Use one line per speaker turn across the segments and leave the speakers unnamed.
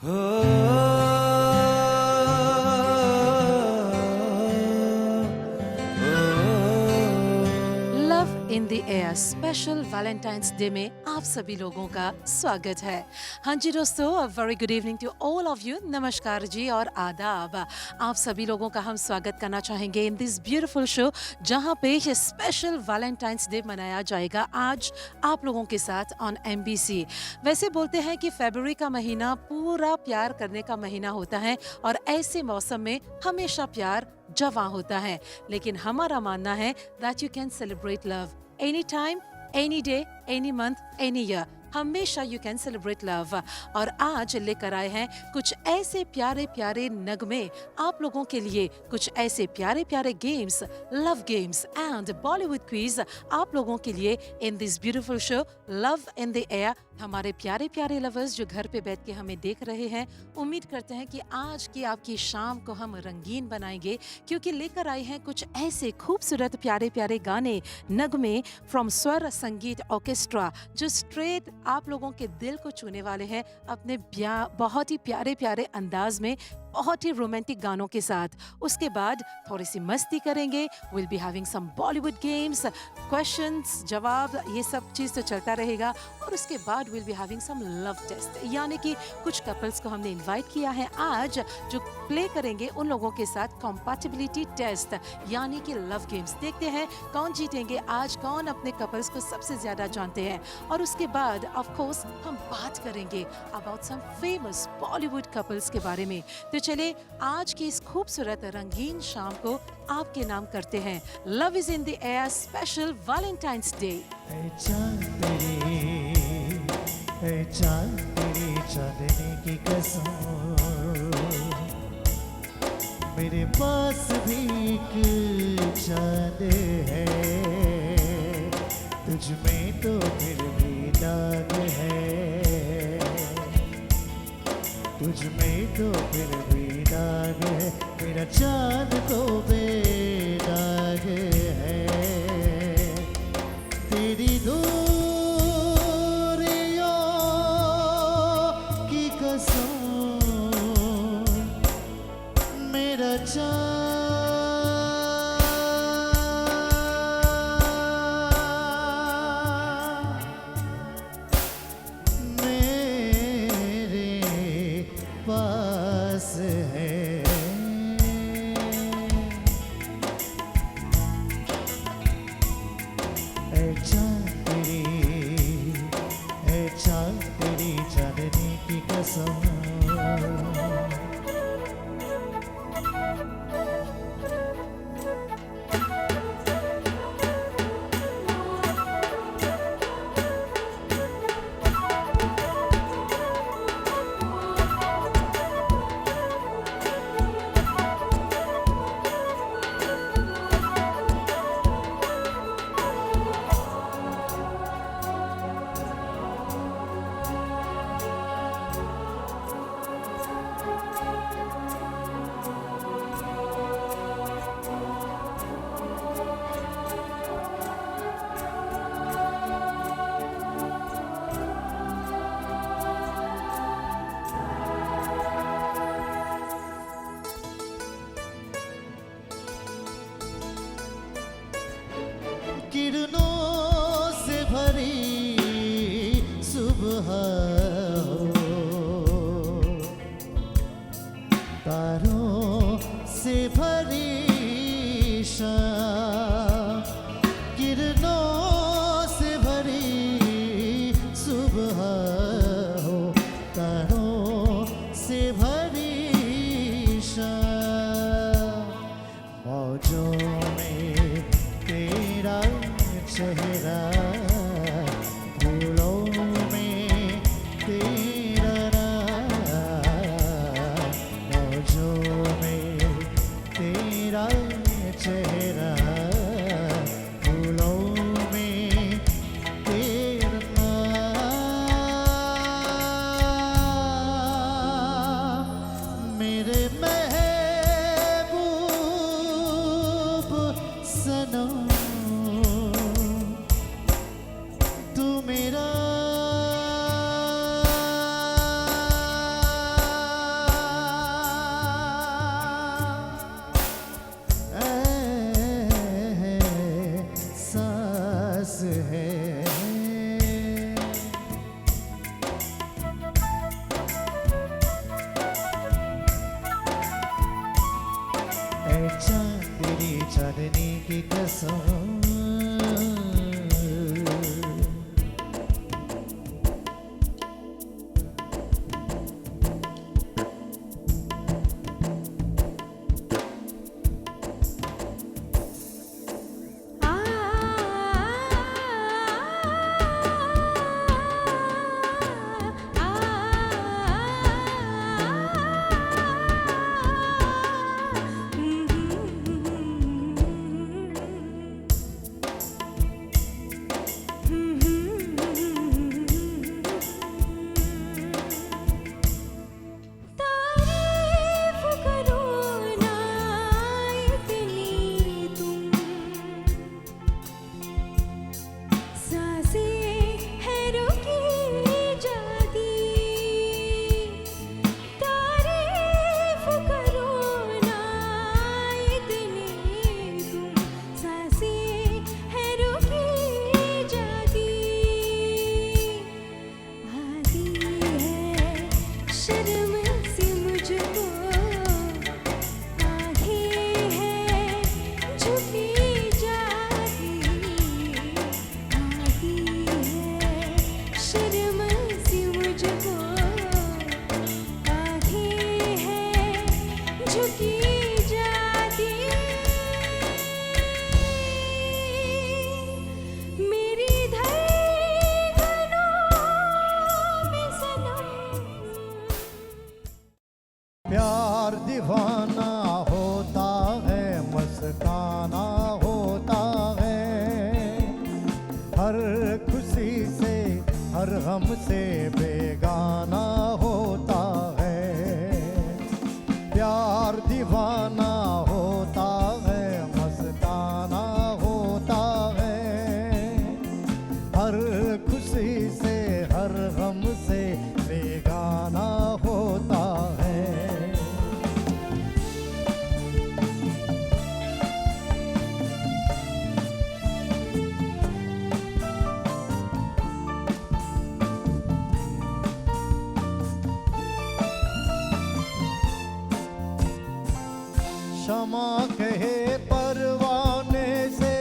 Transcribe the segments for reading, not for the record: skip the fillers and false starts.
Love in the air special Valentine's day में आप सभी लोगों का स्वागत है। हाँ जी दोस्तों, very good evening to all of you. नमस्कार जी और आदाब। आप सभी लोगों का हम स्वागत करना चाहेंगे इन दिस ब्यूटीफुल शो, जहाँ पे ये स्पेशल वैलेंटाइंस डे मनाया जाएगा आज आप लोगों के साथ ऑन MBC। वैसे बोलते हैं कि फरवरी का महीना पूरा प्यार करने का महीना होता है और ऐसे मौसम में हमेशा प्यार जवां होता है, लेकिन हमारा मानना है that you can celebrate love any time, any day, any month, any year. हमेशा यू कैन सेलिब्रेट लव। और आज लेकर आए हैं कुछ ऐसे प्यारे प्यारे नगमे आप लोगों के लिए, कुछ ऐसे प्यारे प्यारे games, love games and Bollywood quiz आप लोगों के लिए in this beautiful show love in the air. हमारे प्यारे प्यारे लवर्स जो घर पे बैठ के हमें देख रहे हैं, उम्मीद करते हैं कि आज की आपकी शाम को हम रंगीन बनाएंगे, क्योंकि लेकर आए हैं कुछ ऐसे खूबसूरत प्यारे प्यारे गाने, नगमे फ्रॉम स्वर संगीत ऑर्केस्ट्रा, जो स्ट्रेट आप लोगों के दिल को छूने वाले हैं अपने बहुत ही प्यारे प्यारे अंदाज में, बहुत ही रोमांटिक गानों के साथ। उसके बाद थोड़ी सी मस्ती करेंगे, will be having some Bollywood games, questions, जवाब, ये सब चीज़ तो चलता रहेगा। और उसके बाद will be having some love test, यानी कि कुछ कपल्स को हमने इनवाइट किया है आज, जो प्ले करेंगे उन लोगों के साथ कॉम्पैटिबिलिटी टेस्ट, यानी कि लव गेम्स। देखते हैं कौन जीतेंगे आज, कौन अपने कपल्स को सबसे ज़्यादा जानते हैं। और उसके बाद ऑफ कोर्स हम बात करेंगे about some famous Bollywood couples के बारे में। तो चले आज की इस खूबसूरत रंगीन शाम को आपके नाम करते हैं love is in the air special Valentine's day.
चांदनी की कसम, मेरे पास भी एक चांद है, तुझ में तो फिर भी दाग है, तुझ में तो फिर भी दाग है, मेरा चांद तो बेदाग है, तेरी दूरियों की कसम, मेरा चांद पास है। चांद तेरी चांदनी की कसम, किरणों से भरी सुबह हो, तारों से भरी शाम, किरणों से भरी सुबह हो, तारों से भरी शाम, मौजों में तेरा चेहरा, फूलों में तेरा नाम, मौजों में तेरा चेहरा, फूलों में तेरा नाम, मेरे महबूब सनम, तू मेरा चांदनी की कसम। प्यार दीवाना होता है, मस्ताना होता है, हर खुशी से हर गम से बेगाना होता है। प्यार दीवाना होता है, मस्ताना होता है, हर खुशी से हर गम से बेगाना होता है। क्षमा कहे परवाने से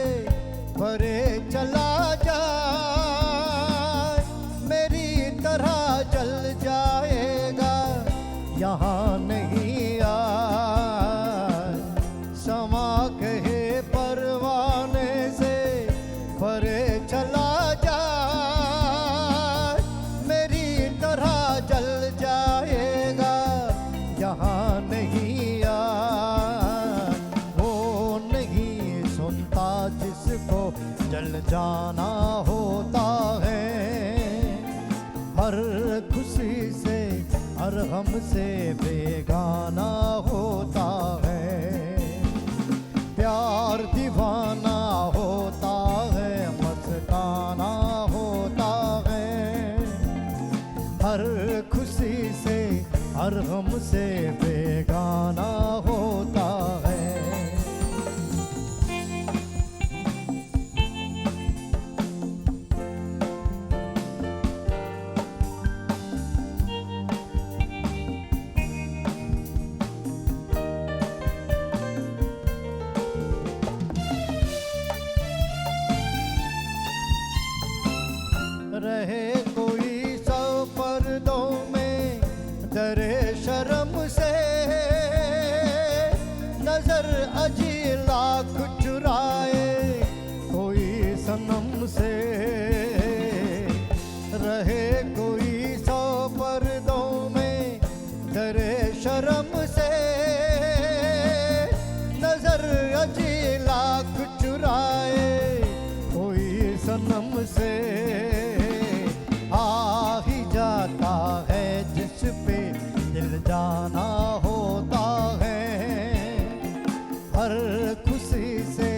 भरे चला जाए, मेरी तरह जल जाएगा यहाँ नहीं आए। क्षमा कहे परवाने से भरे चला जाए, मेरी तरह जल जाएगा यहाँ नहीं जिसको जल जाना होता है, हर खुशी से हर गम से बेगाना होता है। प्यार दीवाना होता है, मस्ताना होता है, हर खुशी से हर गम से बेगाना होता है। रहे कोई सौ पर्दों में डरे शर्म से, नजर अजी लाख चुराए कोई सनम से। रहे कोई सौ पर्दों में डरे शर्म से, नजर अजी लाख चुराए कोई सनम से। आ ही जाता है जिस पे दिल जाना होता है, हर खुशी से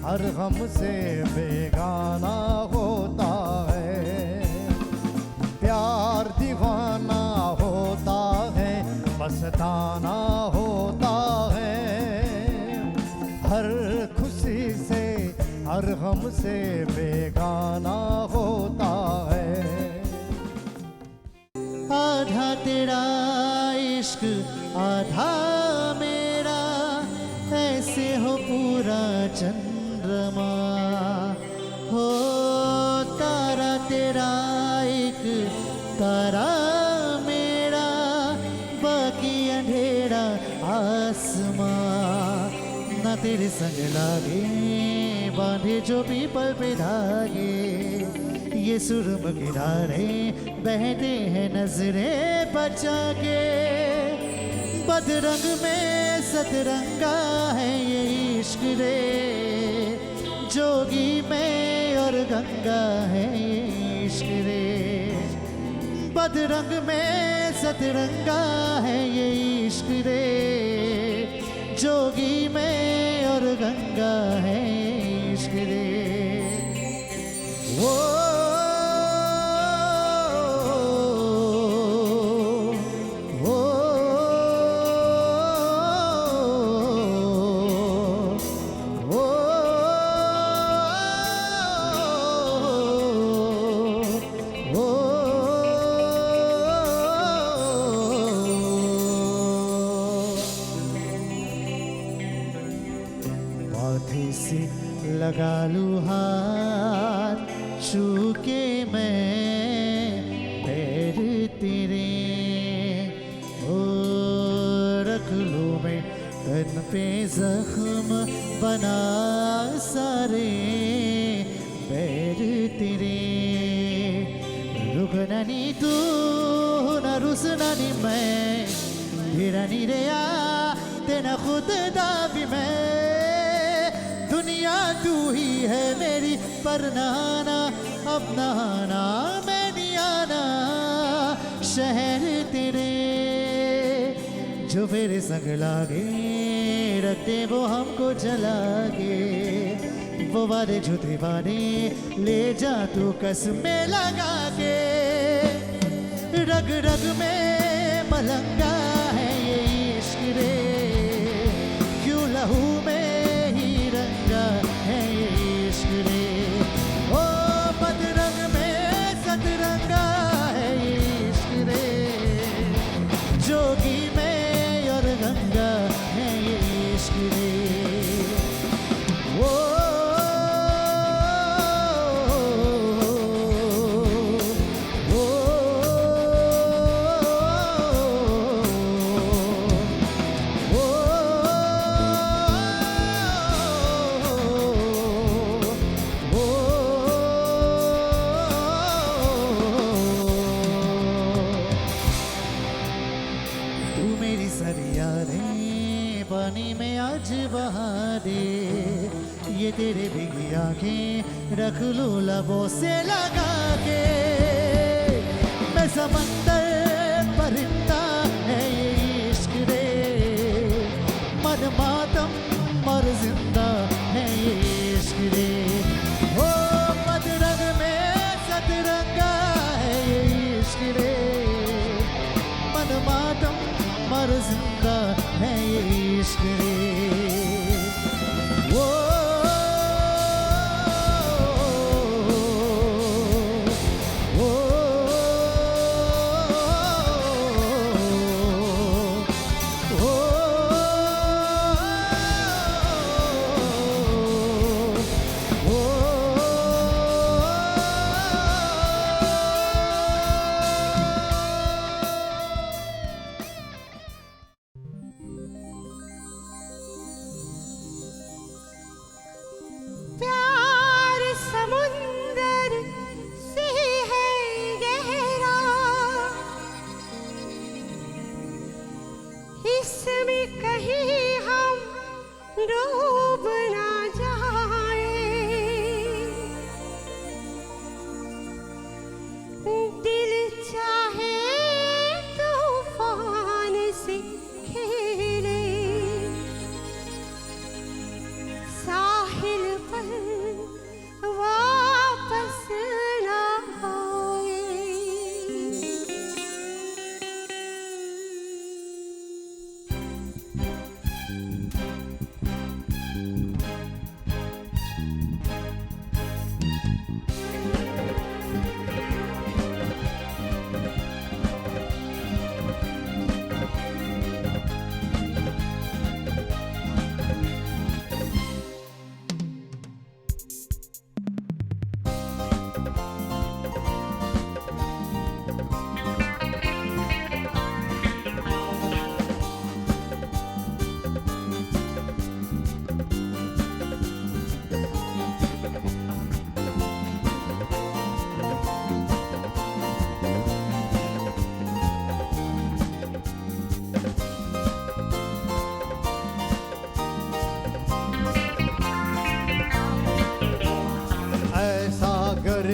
हर गम से बेगाना होता है। प्यार दीवाना होता है, मस्ताना होता है, हर खुशी से हर गम से बेगाना होता है। आधा तेरा इश्क आधा मेरा, ऐसे हो पूरा अंधेरा आसमां, ना तेरे संग लागे बांधे जो पीपल पे धागे, ये सुरम किनारे बहते हैं नजरें बचा के। बदरंग में सतरंगा है ये इश्क रे, जोगी में और गंगा है ये इश्क रे। बदरंग में सतरंगा है ये इश्क रे, जोगी में और गंगा है ये इश्क रे। वो माथे से लगा लूं हाथ, छू के मैं पैर तेरे, ओ रख लूं मैं तन पे जख्म बना सारे पैर तेरे। रुकना नी तू ना रुसना नी मैं, तेरा नी रेया तेना खुद दा भी मैं। दुनिया तू ही है मेरी पर नहाना अपना आना मैं नहीं आना। शहर तेरे जो मेरे संग लागे, रखते वो हमको जला के। वो वादे जो दीवाने ले जा तू कसमें लगा के। रग रग में मलंगा है ये इश्क रे, क्यों लहू में ही रंगा है ये इश्क रे। ओ बदरंग में सतरंगा है ये इश्क रे, जोगी में और गंगा है ये इश्क रे। ओ सरिया रे पानी में आज बहा दे, ये तेरे भीगी आंखें रख लो लबों से लगा के। मैं समंदर परिंदा है ये इश्क रे, मन मातम मर जिंदा है ये इश्क रे। ओ बदरंग में सतरंगा है ये इश्क रे, मन मातम मर जिंदा है ये इश्क रे। वो
प्यार समुंदर से है गहरा, इसमें कहीं हम डूब ना जाए। दिल चाहे तूफान से खेले, साहिल पर वापस ना आए।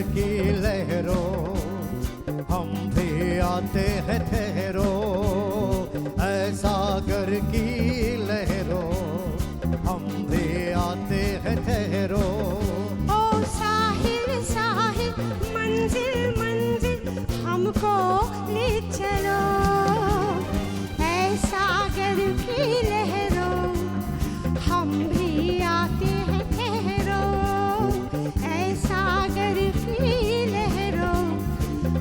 की लहरों हम भी आते हैं ठहरो, ऐ सागर की लहरों हम भी आते हैं ठहरो।
ओ साहिल साहिल मंजिल मंजिल हमको ले चलो, ऐ सागर की लहरों हम भी आते हैं ठहरो, ऐ सागर की लहरों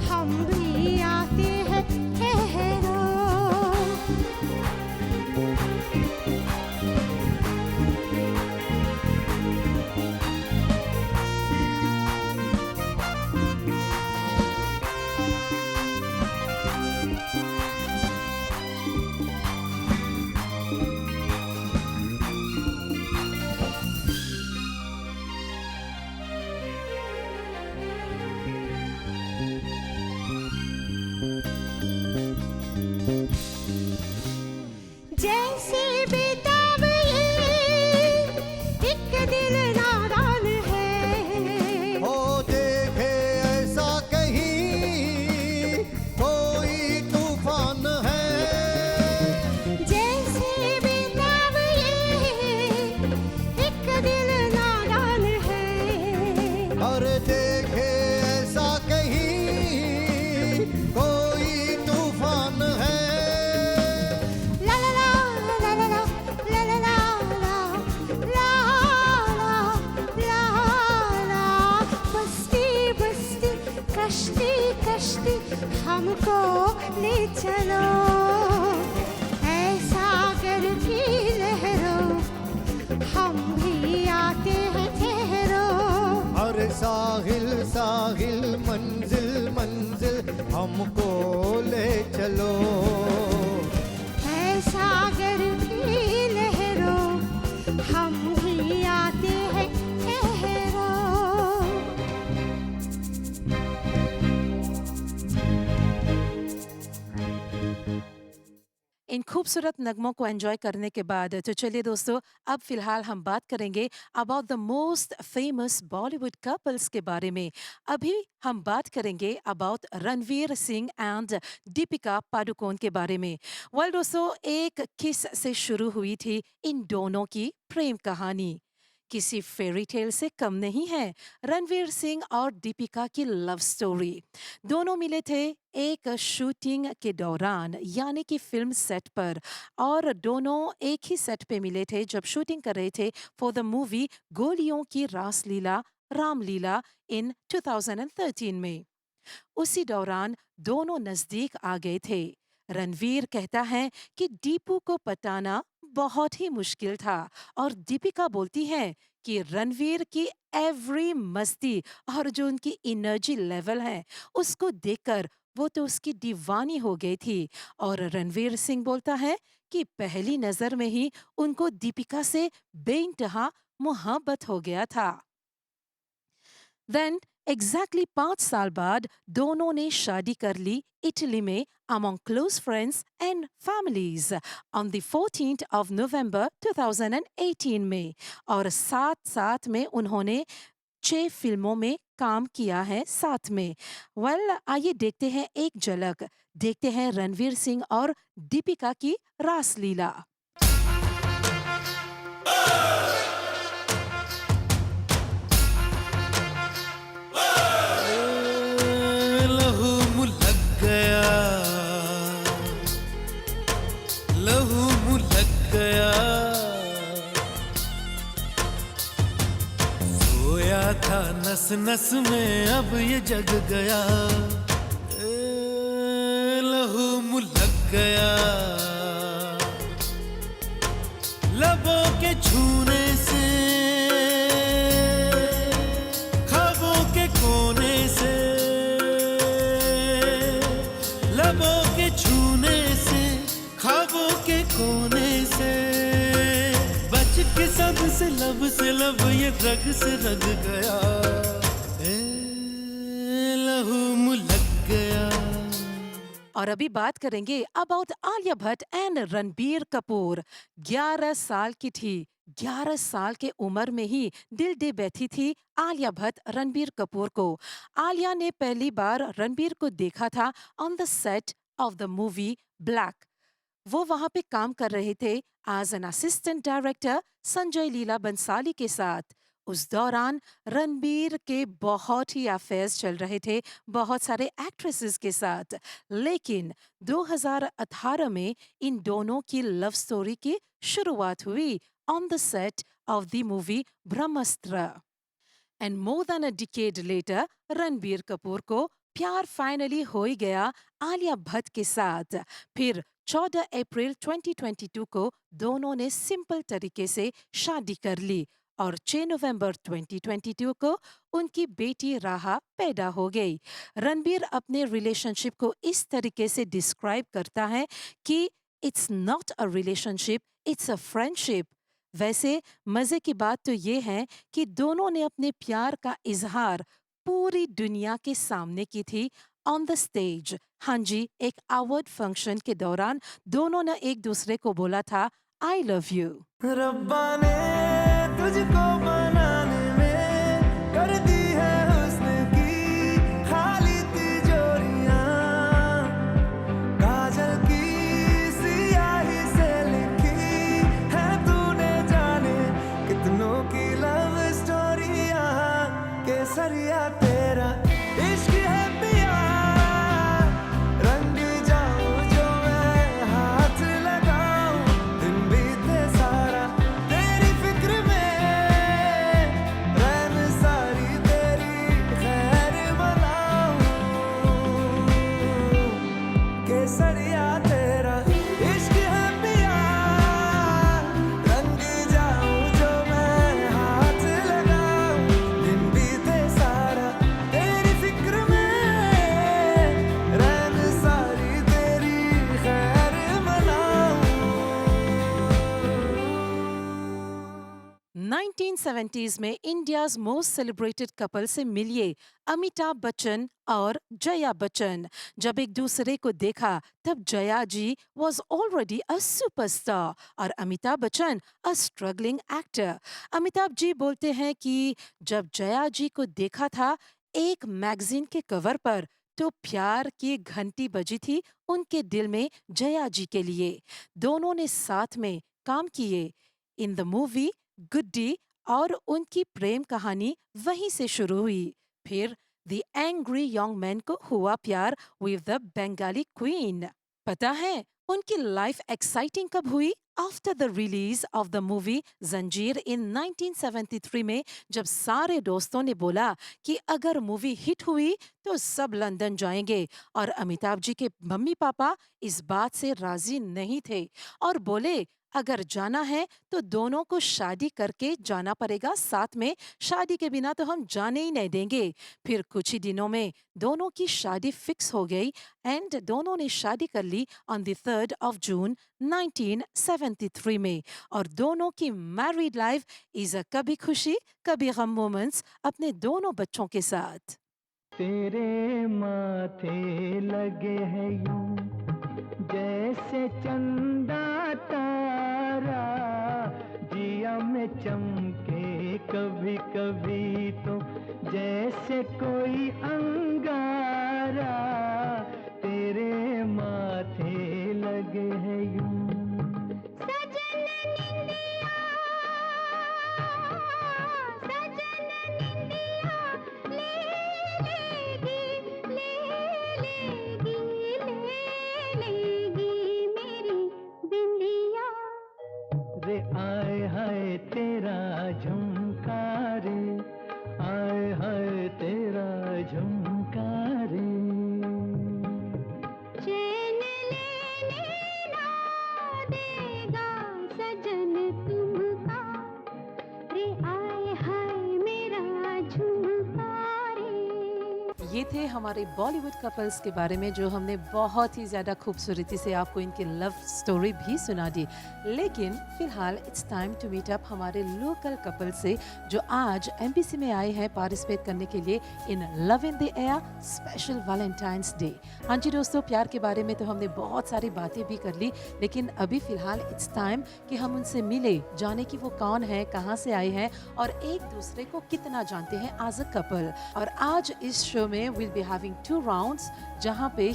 हम भी आते हैं ठहरो। जैसे बेताब ये एक दिल नादान है,
हो देखे ऐसा कहीं कोई तूफान है।
जैसे बेताब ये एक दिल नादान है,
और देखे ऐसा कहीं कोई तूफान है।
ला ला ला ला ला ला ला ला ला ला ला ला, बस्ती बस्ती कश्ती कश्ती हमको ले चलो, ऐ सागर की लहरों हम भी आते हैं ठहरो।
हर साहिल साहिल मंजिल मंजिल हमको ले चलो,
ऐ सागर की लहरों हम भी आते हैं ठहरो।
इन खूबसूरत नगमों को एंजॉय करने के बाद तो चलिए दोस्तों, अब फिलहाल हम बात करेंगे about the most famous Bollywood couples के बारे में। अभी हम बात करेंगे अबाउट रणवीर सिंह एंड दीपिका पादुकोण के बारे में। वेल दोस्तों, एक किस से शुरू हुई थी इन दोनों की प्रेम कहानी। किसी फेरी टेल से कम नहीं है रणवीर सिंह और दीपिका की लव स्टोरी। दोनों मिले थे एक शूटिंग के दौरान, यानी कि फिल्म सेट पर, और दोनों एक ही सेट पे मिले थे जब शूटिंग कर रहे थे फॉर द मूवी गोलियों की रासलीला रामलीला इन 2013 में। उसी दौरान दोनों नजदीक आ गए थे। रणवीर कहता है कि दीपू को पटाना बहुत ही मुश्किल था, और दीपिका बोलती है कि रणवीर की एवरी मस्ती और जो उनकी एनर्जी लेवल है उसको देखकर वो तो उसकी दीवानी हो गई थी। और रणवीर सिंह बोलता है कि पहली नजर में ही उनको दीपिका से बेइंतहा मोहब्बत हो गया था। देन एग्जैक्टली 5 साल बाद दोनों ने शादी कर ली इटली में among close friends and families on the 14th of November 2018 में, और साथ साथ में उन्होंने 6 फिल्मों में काम किया है साथ में। वेल आइए देखते हैं एक झलक, देखते हैं रणवीर सिंह और दीपिका की रासलीला।
लहू मुँह लग गया, लहू मुँह लग गया, सोया था नस नस में अब ये जग गया, लहू मुँह लग गया, लबों के छूने से ख्वाबों के कोने से, लबों के छूने से ख्वाबों के कोने से, बच के सबसे लब ये रग से रग गया, लहू मुँह लग गया।
और अभी बात करेंगे अबाउट आलिया भट्ट एंड रणबीर कपूर। 11 साल की थी 11 साल के उम्र में ही दिल दे बैठी थी आलिया भट्ट रणबीर कपूर को। आलिया ने पहली बार रणबीर को देखा था on the set of the movie Black. वो वहां पे काम कर रहे थे as an assistant director Sanjay Leela Bhansali के साथ। उस दौरान रणबीर के बहुत ही अफेयर्स चल रहे थे बहुत सारे एक्ट्रेसेस के साथ। लेकिन 2018 में इन दोनों की लव स्टोरी की शुरुआत हुई on the set of the movie Brahmastra. And more than a decade later Ranbir Kapoor को प्यार फाइनली हो ही गया आलिया भट्ट के साथ। फिर 14 अप्रैल 2022 को दोनों ने सिंपल तरीके से शादी कर ली और 6 नवंबर 2022 को उनकी बेटी राहा पैदा हो गई। रणबीर अपने रिलेशनशिप को इस तरीके से डिस्क्राइब करता है कि it's not a relationship, it's a friendship. वैसे मजे की बात तो ये है कि दोनों ने अपने प्यार का इजहार पूरी दुनिया के सामने की थी ऑन द स्टेज। हाँ जी, एक अवार्ड फंक्शन के दौरान दोनों ने एक दूसरे को बोला था आई लव यू।
रब्बा ने तुझको बनाने में कर दी है हुस्न की खाली तिजोरियां, काजल की सियाही से लिखी है तूने जाने कितनों की लव स्टोरियां। केसरिया तेरा इश्क है पिया, रंग जाऊं जो मैं हाथ लगाऊं, दिन बीते सारा तेरी फिक्र में, रैन सारी तेरी खैर मनाऊं। केसरिया तेरा इश्क है पिया, रंग जाऊं जो मैं हाथ लगाऊं, दिन बीते सारा तेरी फिक्र में, रैन सारी तेरी खैर मनाऊं।
1970s में इंडियाज मोस्ट सेलिब्रेटेड कपल से मिलिए अमिताभ बच्चन और जया बच्चन। जब एक दूसरे को देखा तब Jaya ji was already a superstar और Amitabh Bachchan a struggling actor. Amitabh ji बोलते हैं कि जब जया जी को देखा था एक मैगजीन के कवर पर तो प्यार की घंटी बजी थी उनके दिल में जया जी के लिए। दोनों ने साथ में काम किए इन द मूवी गुड्डी और उनकी प्रेम कहानी वहीं से शुरू हुई। फिर द एंग्री यंग मैन को हुआ प्यार विद द बंगाली क्वीन। पता है उनकी लाइफ एक्साइटिंग कब हुई? After the release of the movie जंजीर इन 1973 में, जब सारे दोस्तों ने बोला कि अगर मूवी हिट हुई तो सब लंदन जाएंगे और अमिताभ जी के मम्मी पापा इस बात से राजी नहीं थे और बोले अगर जाना है तो दोनों को शादी करके जाना पड़ेगा साथ में, शादी के बिना तो हम जाने ही नहीं देंगे। फिर कुछ ही दिनों में दोनों की शादी फिक्स हो गई एंड दोनों ने शादी कर ली on the 3rd of June 1973 में। और दोनों की मैरिड लाइफ इज अ कभी खुशी कभी गम मोमेंट्स अपने दोनों बच्चों के साथ।
तेरे माथे लगे हैं यूं जैसे चंदा तारा, जिया में चमके कभी कभी तो जैसे कोई अंगारा, तेरे माथे लगे हैं यूं।
सजन निंदिया, सजन निंदिया ले लेगी, ले लेगी मेरी बिंदिया।
रे आए हाय तेरा झुमका रे, आए हाय तेरा झुमका रे।
चैन लेने ना देगा सजन तुमका, रे आए हाय मेरा झुमका रे।
ये थे हमारे बॉलीवुड कपल्स के बारे में जो हमने बहुत ही ज़्यादा खूबसूरती से आपको इनकी लव स्टोरी भी सुना दी। लेकिन फिलहाल it's time to meet up हमारे लोकल कपल से जो आज एमबीसी में आए हैं पार्टिसिपेट करने के लिए in love in the air special Valentine's day. हाँ जी दोस्तों, प्यार के बारे में तो हमने बहुत सारी बातें भी कर ली, लेकिन अभी फिलहाल इट्स टाइम कि हम उनसे मिले, जाने कि वो कौन है, कहाँ से आए हैं और एक दूसरे को कितना जानते हैं एज अ कपल। और आज इस शो में विल बी हैविंग 2 राउंड्स, जहाँ पे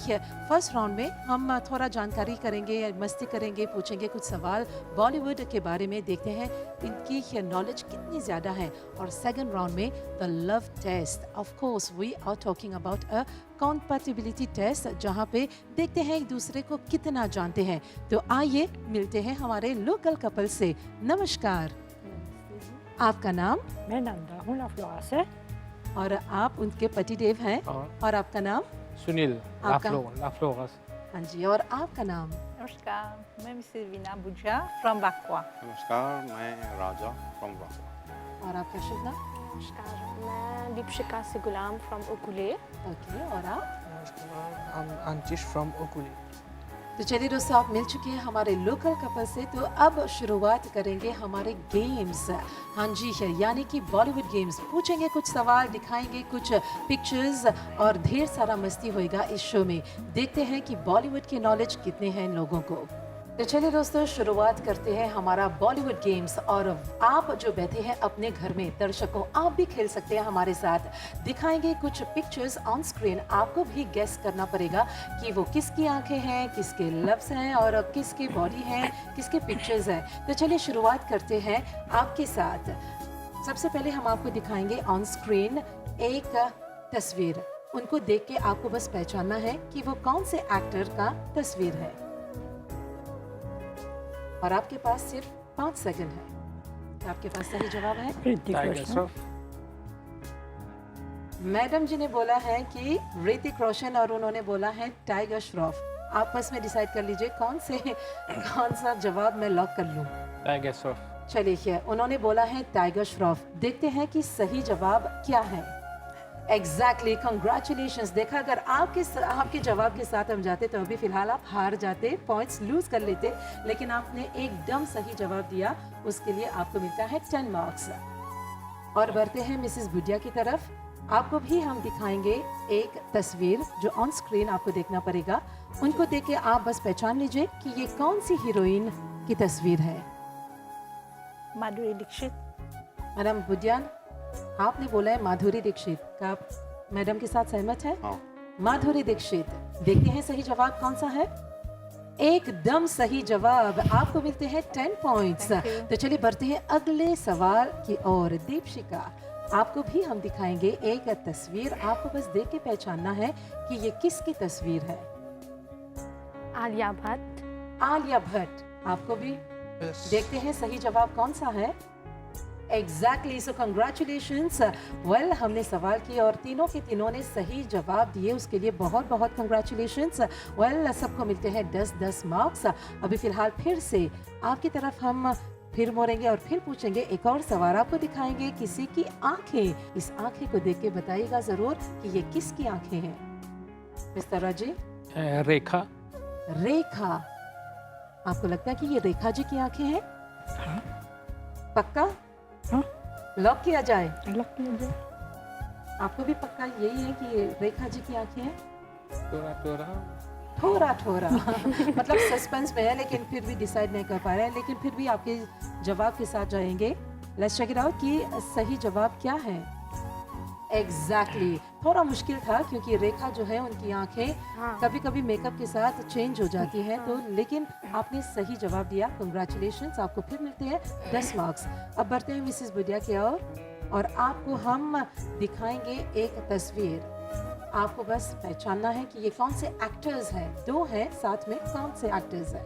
फर्स्ट राउंड में हम थोड़ा जानकारी करेंगे, मस्ती करेंगे, पूछेंगे कुछ सवाल बॉलीवुड के बारे में, देखते हैं इनकी नॉलेज कितनी ज़्यादा है। और सेकंड राउंड में the love test, of course we are talking about a compatibility test, जहाँ पे देखते हैं एक दूसरे को कितना जानते हैं। तो आइए मिलते हैं हमारे लोकल कपल से। नमस्कार, आपका नाम?
मेरा नाम राहुल फ्लोरास है।
और आप उनके पतिदेव हैं। और आपका नाम?
सुनील
आपका?
लाफ्लोरस।
हाँ जी, और आपका नाम?
नमस्कार, मैं मिसेस वीना बुझा फ्रॉम बाकवा।
नमस्कार, मैं राजा फ्रॉम बाकवा।
और आपका शुभ नाम?
नमस्कार, मैं दीपशिका से गुलाम फ्रॉम ओकुले।
ओके, और आप?
नमस्कार, अंचिश फ्रॉम ओकुली।
तो चलिए दोस्तों, आप मिल चुके हैं हमारे लोकल कपल से, तो अब शुरुआत करेंगे हमारे गेम्स। हाँ जी है, यानी कि बॉलीवुड गेम्स। पूछेंगे कुछ सवाल, दिखाएंगे कुछ पिक्चर्स और ढेर सारा मस्ती होएगा इस शो में। देखते हैं कि बॉलीवुड की नॉलेज कितने हैं इन लोगों को। तो चलिए दोस्तों, शुरुआत करते हैं हमारा बॉलीवुड गेम्स। और आप जो बैठे हैं अपने घर में, दर्शकों, आप भी खेल सकते हैं हमारे साथ। दिखाएंगे कुछ पिक्चर्स ऑन स्क्रीन, आपको भी गेस करना पड़ेगा कि वो किसकी आंखें हैं, किसके लव्स हैं और किसकी बॉडी है, किसके पिक्चर्स हैं। तो चलिए शुरुआत करते हैं आपके साथ। सबसे पहले हम आपको दिखाएंगे ऑन स्क्रीन एक तस्वीर। उनको देख के आपको बस पहचानना है कि वो कौन से एक्टर का तस्वीर है। और आपके पास सिर्फ 5 सेकंड है। तो आपके पास सही जवाब है?
टाइगर श्रॉफ।
मैडम जी ने बोला है कि ऋतिक रोशन और उन्होंने बोला है टाइगर श्रॉफ। आपस में डिसाइड कर लीजिए कौन सा जवाब मैं लॉक कर लूं।
टाइगर श्रॉफ।
चलिए, उन्होंने बोला है टाइगर श्रॉफ। देखते हैं कि सही जवाब क्या है। Exactly, congratulations. देखा, अगर आपके जवाब के साथ हम जाते तो अभी फिलहाल आप हार जाते, पॉइंट्स लूज कर लेते, लेकिन आपने एकदम सही जवाब दिया, उसके लिए आपको मिलता है 10 मार्क्स। और बढ़ते हैं मिसेस बुडिया की तरफ। आपको भी हम दिखाएंगे एक तस्वीर जो ऑन स्क्रीन आपको देखना पड़ेगा। उनको देख के आप बस पहचान लीजिए कि ये कौन सी हीरोइन की तस्वीर है।
माधुरी दीक्षित।
मैडम बुडिया, आपने बोला है माधुरी दीक्षित का, आप मैडम के साथ सहमत है?
हाँ।
माधुरी दीक्षित। देखते हैं सही जवाब कौन सा है। एकदम सही जवाब, आपको मिलते हैं 10 पॉइंट्स। तो चलिए बढ़ते हैं अगले सवाल की ओर। दीपशिका, आपको भी हम दिखाएंगे एक तस्वीर, आपको बस देख के पहचानना है कि ये किसकी तस्वीर है।
आलिया भट्ट।
आलिया भट्ट। आपको भी देखते हैं सही जवाब कौन सा है। एग्जैक्टली, सो कंग्रेचुलेशंस। वेल, हमने सवाल किए और तीनों के तीनों ने सही जवाब दिए, उसके लिए बहुत बहुत कंग्रेचुलेशंस। वेल, सबको मिलते हैं 10-10 मार्क्स। अभी फिलहाल फिर से आपकी तरफ हम फिर मोड़ेंगे और फिर पूछेंगे एक और सवाल। आपको दिखाएंगे किसी की आंखें। इस आंखें को देख के बताइएगा जरूर कि ये किसकी आंखें हैं। मिस्टर राजी?
रेखा।
रेखा। आपको लगता है कि ये रेखा जी की आंखें हैं? पक्का?
हाँ।
लॉक किया जाए?
लक मुझे
आपको भी पक्का यही है कि ये रेखा जी की आंखें हैं? थोड़ा मतलब सस्पेंस में है, लेकिन फिर भी डिसाइड नहीं कर पा रहे हैं, लेकिन फिर भी आपके जवाब के साथ जाएंगे। लेट्स चेक इट आउट कि सही जवाब क्या है। एग्जैक्टली, थोड़ा मुश्किल था क्योंकि रेखा जो है उनकी आंखें कभी कभी मेकअप के साथ चेंज हो जाती हैं, तो लेकिन आपने सही जवाब दिया। कंग्रेचुलेशंस, आपको फिर मिलते हैं 10 मार्क्स। अब बढ़ते हैं मिसेस बुडिया की ओर और आपको हम दिखाएंगे एक तस्वीर। आपको बस पहचानना है कि ये कौन से एक्टर्स हैं। 2 हैं साथ में, कौन से एक्टर्स हैं,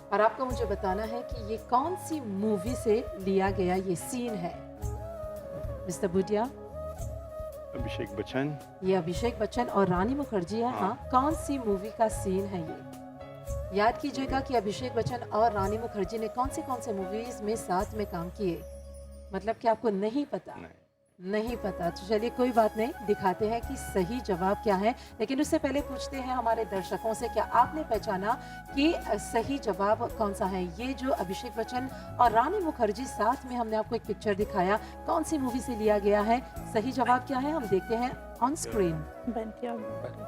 और आपको मुझे बताना है कि ये कौन सी मूवी से लिया गया ये सीन है। मिस्टर बुडिया?
अभिषेक बच्चन।
ये अभिषेक बच्चन और रानी मुखर्जी है। हाँ, कौन सी मूवी का सीन है ये? याद कीजिएगा कि अभिषेक बच्चन और रानी मुखर्जी ने कौन से मूवीज में साथ में काम किए। मतलब कि आपको नहीं पता?
नहीं,
नहीं पता, तो चलिए कोई बात नहीं, दिखाते हैं कि सही जवाब क्या है। लेकिन उससे पहले पूछते हैं हमारे दर्शकों से, क्या आपने पहचाना कि सही जवाब कौन सा है? ये जो अभिषेक बच्चन और रानी मुखर्जी साथ में हमने आपको एक पिक्चर दिखाया, कौन सी मूवी से लिया गया है? सही जवाब क्या है हम देखते हैं ऑन स्क्रीन।
बनती और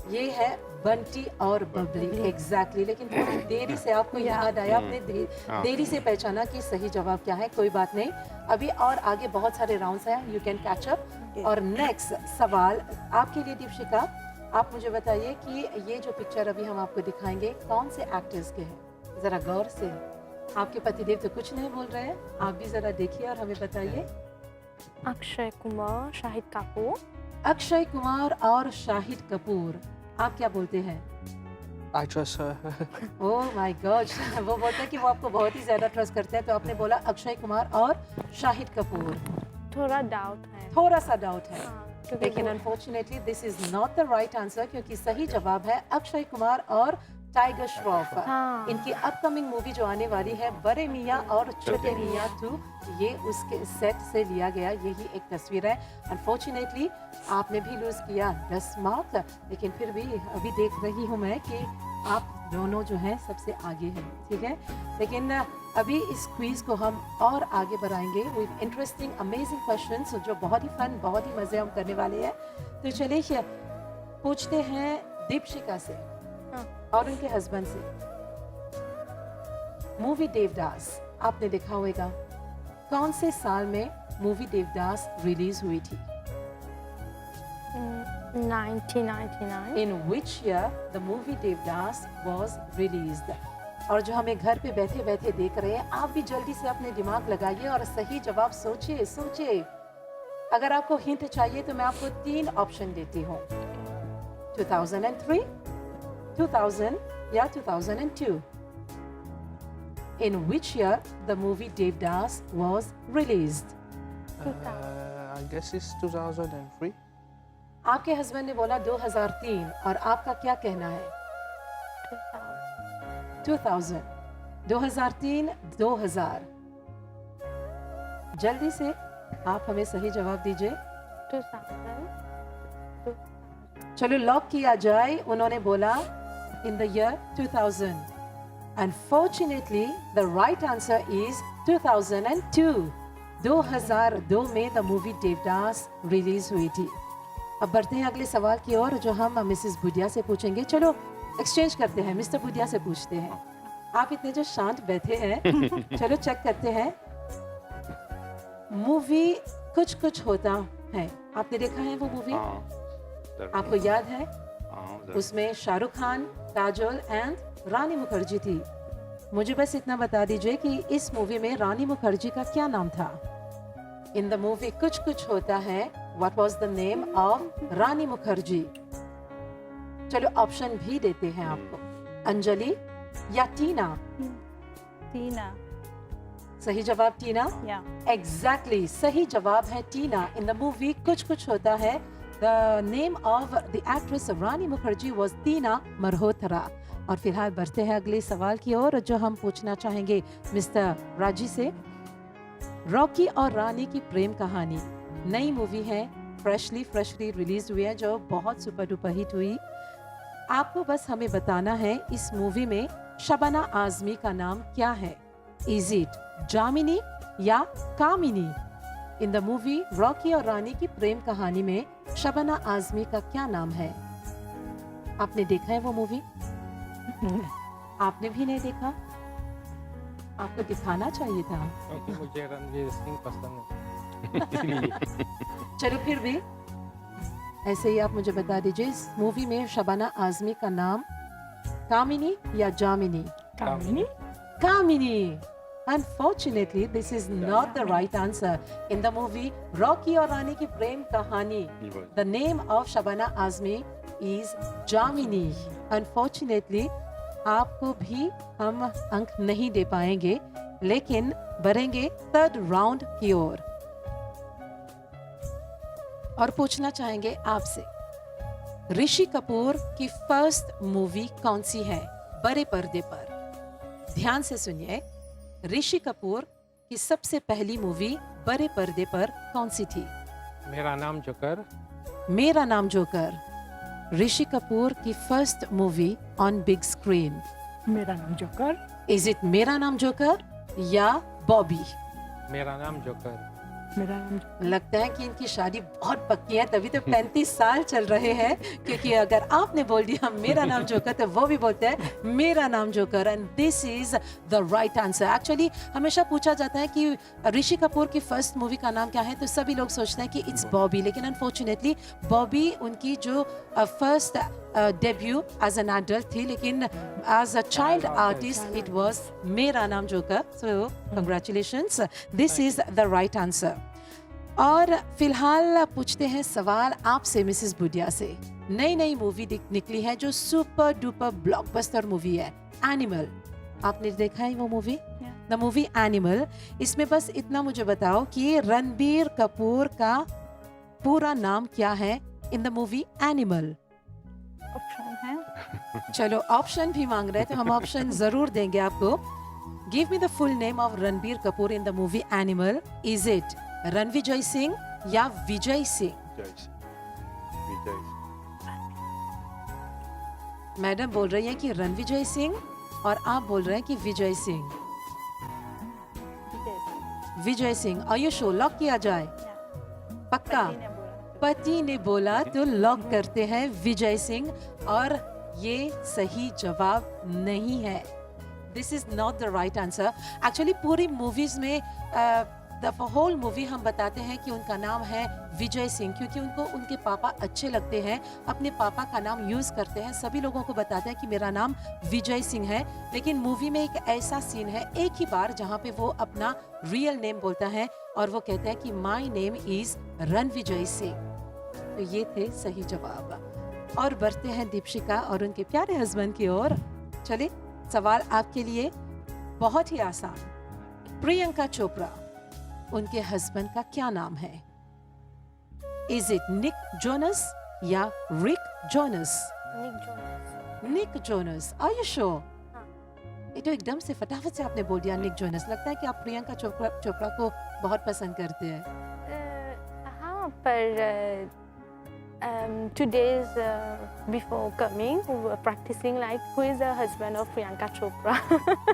ये है बंटी और बबली, एग्जैक्टली। लेकिन थोड़ी देरी से आपको याद आया, आपने देरी से पहचाना कि सही जवाब क्या है। कोई बात नहीं, अभी और आगे बहुत सारे राउंड्स हैं, यू कैन कैच अप। और नेक्स्ट सवाल आपके लिए दीपशिका, आप मुझे बताइए कि ये जो पिक्चर अभी हम आपको दिखाएंगे कौन से एक्टर्स के हैं? जरा गौर से, आपके पतिदेव तो कुछ नहीं बोल रहे हैं, आप भी जरा देखिए और हमें बताइए।
अक्षय कुमार, शाहिद कपूर।
अक्षय कुमार और शाहिद कपूर, आप क्या बोलते हैं?
I trust her.
Oh my God, वो बोलते हैं कि वो आपको बहुत ही ज्यादा ट्रस्ट करते हैं, तो आपने बोला अक्षय कुमार और शाहिद कपूर।
थोड़ा डाउट है।
थोड़ा सा डाउट है,
हाँ, क्योंकि
लेकिन
वो-
unfortunately this is not the right answer, क्योंकि सही जवाब है अक्षय कुमार और टाइगर श्रॉफ।
हाँ।
इनकी अपकमिंग मूवी जो आने वाली है बड़े मियाँ और छोटे मियाँ 2, ये उसके सेट से लिया गया यही एक तस्वीर है। अनफॉर्चुनेटली आपने भी लूज किया 10 मार्क, लेकिन फिर भी अभी देख रही हूँ मैं कि आप दोनों जो हैं सबसे आगे हैं, ठीक है। लेकिन अभी इस क्विज को हम और आगे बढ़ाएंगे विद इंटरेस्टिंग अमेजिंग क्वेश्चंस, जो बहुत ही फन, बहुत ही मजे हम करने वाले हैं। तो चलिए पूछते हैं दीपशिका से और उनके हस्बैंड से। मूवी देवदास आपने देखा होगा, कौन से साल में मूवी देवदास रिलीज हुई थी?
1999।
In which year the movie Devdas was released? और जो हमें घर पे बैठे बैठे देख रहे हैं, आप भी जल्दी से अपने दिमाग लगाइए और सही जवाब सोचिए सोचिए। अगर आपको हिंट चाहिए तो मैं आपको 3 ऑप्शन देती हूँ, 2003, 2000 या 2002. In which year the movie Devdas was released?
I guess it's 2003.
आपके हस्बैंड ने बोला 2003 और आपका क्या कहना है? 2000, 2003, 2000। जल्दी से आप हमें सही जवाब दीजिए।
2000।
चलो लॉक किया जाए। उन्होंने बोला in the year 2000. Unfortunately, the right answer is 2002. 2002 में the movie Devdas रिलीज हुई थी। अब बढ़ते हैं अगले सवाल की ओर, जो हम मिसेस बुडिया से पूछेंगे। चलो एक्सचेंज करते हैं, मिस्टर बुडिया से पूछते हैं। आप इतने जो शांत बैठे हैं, चलो चेक करते हैं। मूवी कुछ कुछ होता है, आपने देखा है वो मूवी? आपको याद है? उसमें शाहरुख खान, काजोल एंड रानी मुखर्जी थी। मुझे बस इतना बता दीजिए कि इस मूवी में रानी मुखर्जी का क्या नाम था? इन द मूवी कुछ कुछ होता Hai, what was the name of Rani Mukherjee? चलो ऑप्शन भी देते हैं आपको, अंजलि या टीना?
टीना।
सही जवाब टीना?
या
एग्जैक्टली सही जवाब है टीना। इन द मूवी कुछ कुछ होता Hai, the name of the actress Rani Mukherjee was Tina Malhotra. और फिलहाल बढ़ते हैं अगले सवाल की ओर, जो हम पूछना चाहेंगे मिस्टर राजी से। रॉकी और रानी की प्रेम कहानी नई मूवी है, फ्रेशली रिलीज हुई है, जो बहुत सुपर डुपर हिट हुई। आपको बस हमें बताना है इस मूवी में शबाना आजमी का नाम क्या है? इज इट जामिनी या कामिनी? इन द मूवी रॉकी और रानी की प्रेम कहानी में शबाना आजमी का क्या नाम है? आपने देखा है वो मूवी? आपने भी नहीं देखा? आपको दिखाना चाहिए था।
क्योंकि मुझे रणवीर सिंह पसंद है।
चलो फिर भी ऐसे ही आप मुझे बता दीजिए, इस मूवी में शबाना आजमी का नाम कामिनी या जामिनी?
कामिनी।
कामिनी। Unfortunately, this is not the right answer. In the movie Rocky और रानी की प्रेम कहानी, the name of Shabana Azmi is Jamini. Unfortunately, आपको भी हम अंक नहीं दे पाएंगे, लेकिन बढ़ेंगे 3rd राउंड की ओर और पूछना चाहेंगे आपसे, ऋषि कपूर की फर्स्ट मूवी कौन सी है बड़े पर्दे पर? ध्यान से सुनिए, ऋषि कपूर की सबसे पहली मूवी बड़े पर्दे पर कौन सी थी?
मेरा नाम जोकर,
मेरा नाम जोकर, ऋषि कपूर की first movie on big screen.
मेरा नाम जोकर.
इज इट मेरा नाम जोकर या बॉबी?
मेरा नाम जोकर.
मेरा नाम
लगता है कि इनकी शादी बहुत पक्की है, तभी तो 35 साल चल रहे हैं. क्योंकि अगर आपने बोल दिया मेरा नाम जोकर तो वो भी बोलते हैं मेरा Naam joker. And this is the right answer. Actually हमेशा पूछा जाता है कि ऋषि कपूर की फर्स्ट मूवी का नाम क्या है, तो सभी लोग सोचते हैं कि इट्स बॉबी. लेकिन अनफॉर्चुनेटली बॉबी उनकी जो first debut as an adult थी, लेकिन as a child artist it was Mera Naam Joker. So congratulations, this is the right answer. और फिलहाल पूछते हैं सवाल आपसे मिसेस बुडिया से. नई नई मूवी निकली है जो सुपर डुपर ब्लॉकबस्टर मूवी है, एनिमल. आपने देखा है वो मूवी? The movie animal. इसमें बस इतना मुझे बताओ कि रणबीर कपूर का पूरा नाम क्या है in the movie animal?
Option है.
चलो ऑप्शन भी मांग रहे हैं तो हम ऑप्शन जरूर देंगे आपको. Give me the full name of Ranbir Kapoor in the movie animal. Is it Ranvijay Singh या विजय सिंह?
विजय
मैडम बोल रही हैं कि रणविजय सिंह और आप बोल रहे हैं कि Vijay Singh. Vijay Singh. Are you sure? Lock किया जाए? पक्का?
पति ने बोला.
पति ने बोला तो लॉक करते हैं विजय सिंह. और ये सही जवाब नहीं है. This is not the right answer. Actually पूरी मूवीज में द होल मूवी हम बताते हैं कि उनका नाम है विजय सिंह, क्योंकि उनको उनके पापा अच्छे लगते हैं, अपने पापा का नाम यूज करते हैं. सभी लोगों को बताते हैं कि मेरा नाम विजय सिंह है. लेकिन मूवी में एक ऐसा सीन है एक ही बार जहाँ पे वो अपना रियल नेम बोलता है और वो कहता है कि my name is Ranvijay Singh. तो ये थे सही जवाब. और बढ़ते हैं दीपशिका और उनके प्यारे हस्बैंड की ओर. चलिए सवाल आपके लिए बहुत ही आसान. प्रियंका चोपड़ा, उनके हस्बैंड का क्या नाम है? इज इट निक जोनस या Rick Jonas?
Nick Jonas.
Nick Jonas. Are you sure?
हाँ.
ये तो एकदम से फटाफट से आपने बोल दिया निक जोनस. लगता है कि आप प्रियंका चोपड़ा को बहुत पसंद करते हैं.
हाँ, पर 2 days before coming, we were practicing like who is the husband of Priyanka Chopra.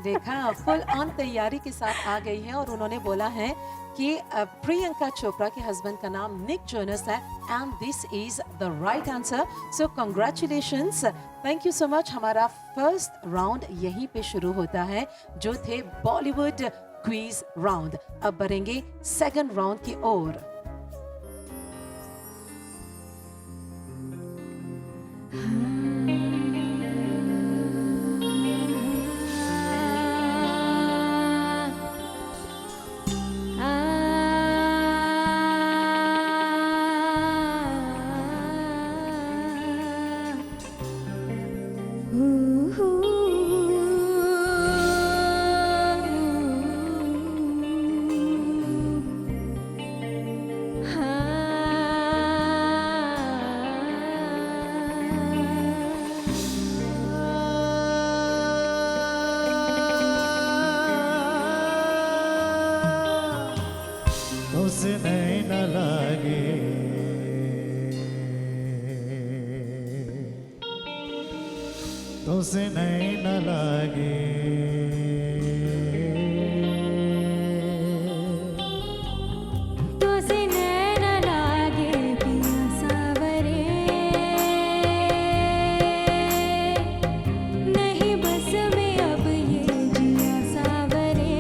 देखा, फुल ऑन तैयारी के साथ आ गई है और उन्होंने बोला है कि प्रियंका चोपड़ा के हस्बैंड का नाम निक जोनस है. And this is the right answer. So congratulations. Thank you so much. हमारा फर्स्ट राउंड यहीं पे शुरू होता है जो थे बॉलीवुड क्विज राउंड. अब बढ़ेंगे सेकंड राउंड की ओर.
तुझसे नहीं न लागे तुझसे नहीं न लागे
तुझसे नैन लागे पिया सावरे नहीं बस में अब ये जिया सावरे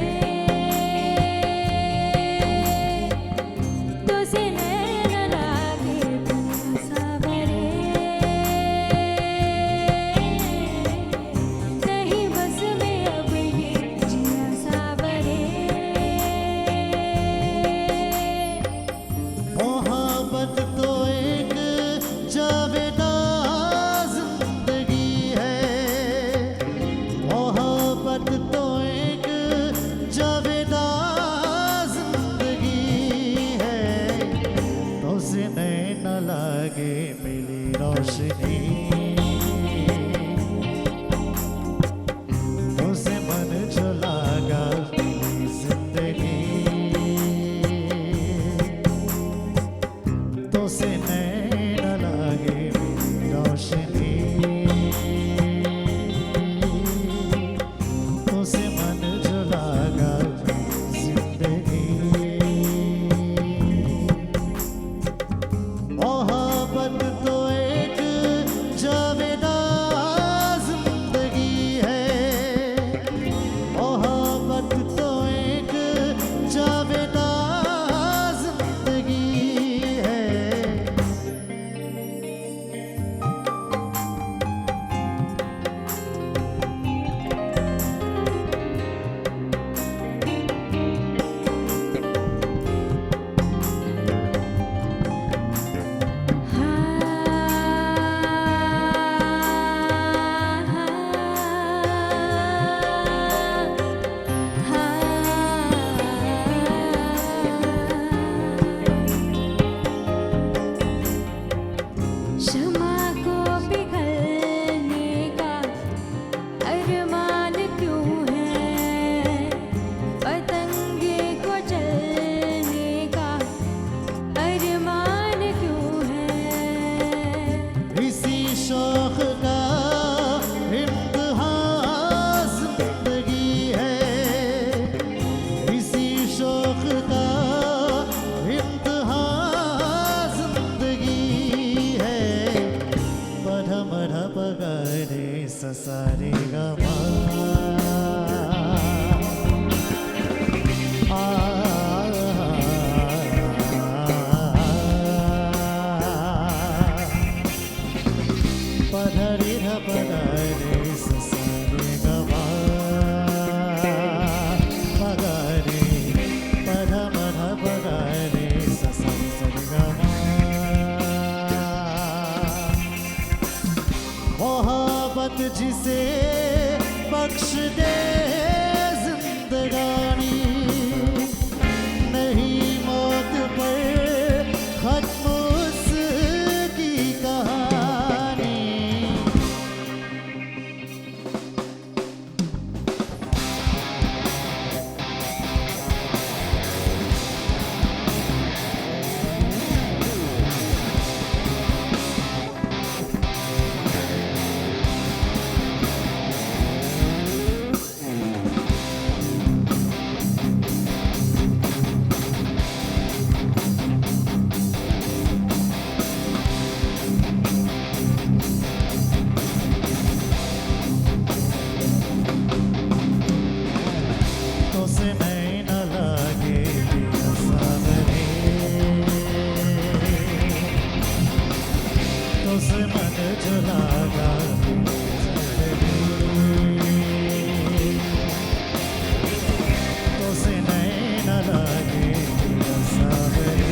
तुझसे नैन लागे पिया सावरे नहीं बस में अब
मन जो लागा जिंदगी मोहब्बत तो एक जावेदा जिंदगी है मोहब्बत तो एक जावेदा जिंदगी है
शमा को पिघलने का अरमान क्यों है पतंगे को जलने का अरमान क्यों है
इसी शौक का इम्तिहान जिंदगी है इसी शौक का इम्तिहान जिंदगी है पढ़ पगरे ससारे गमा पधरे पगरे ससारे गमा पगरे पध पगरे ससारे गमा मोहब्बत जिसे बख्श दे जिंदगानी नहीं मौत पर खत्म उसकी कहानी तो से नहीं न लगे तेरा सावरे तो से मन जो लागा तो से नहीं न लगे तेरा सावरे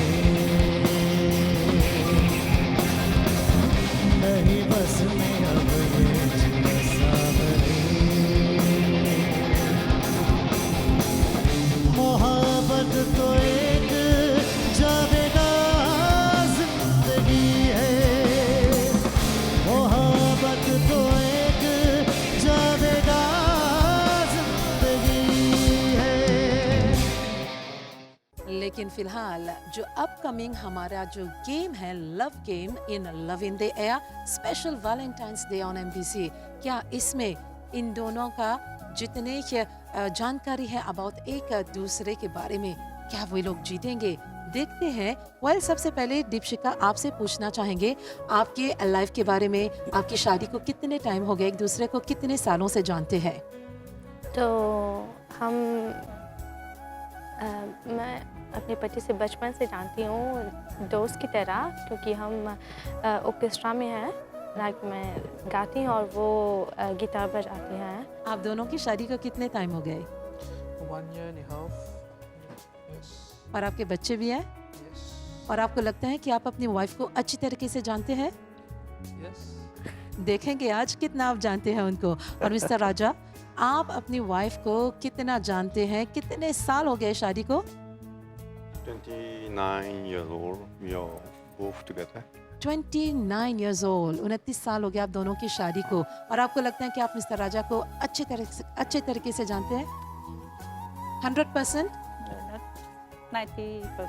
नहीं बस में अब ये तेरा सावरे मोहब्बत तो एक जावेदा जिंदगी है मोहब्बत तो एक जावेदा जिंदगी है
लेकिन फिलहाल जो अपकमिंग हमारा जो गेम है love game in love in the air special Valentine's day on MBC, क्या इसमें इन दोनों का जितने जानकारी है अबाउट एक दूसरे के बारे में क्या वो लोग जीतेंगे देखते हैं। वेल सबसे पहले दीपशिका आपसे पूछना चाहेंगे आपके लाइफ के बारे में, आपकी शादी को कितने टाइम हो गए, एक दूसरे को कितने सालों से जानते हैं?
तो हम मैं अपने पति से बचपन से जानती हूँ दोस्त की तरह, क्योंकि हम ऑर्केस्ट्रा में हैं, लाइक मैं गाती हूँ और वो गिटार बजाती हैं।
आप दोनों की शादी को कितने टाइम हो गए
1 year and a half. Yes.
और आपके बच्चे भी हैं?
Yes.
और आपको लगता है कि आप अपनी वाइफ को अच्छी तरीके से जानते हैं?
Yes.
देखेंगे आज कितना आप जानते हैं उनको। और मिस्टर राजा, आप अपनी वाइफ को कितना जानते हैं, कितने साल हो गए शादी को?
29 years old. We are both together.
29 years old, 29 साल हो गए आप दोनों की शादी को। और आपको लगता है कि आप मिस्टर राजा को अच्छे तरीके से जानते हैं? 100%?
90%.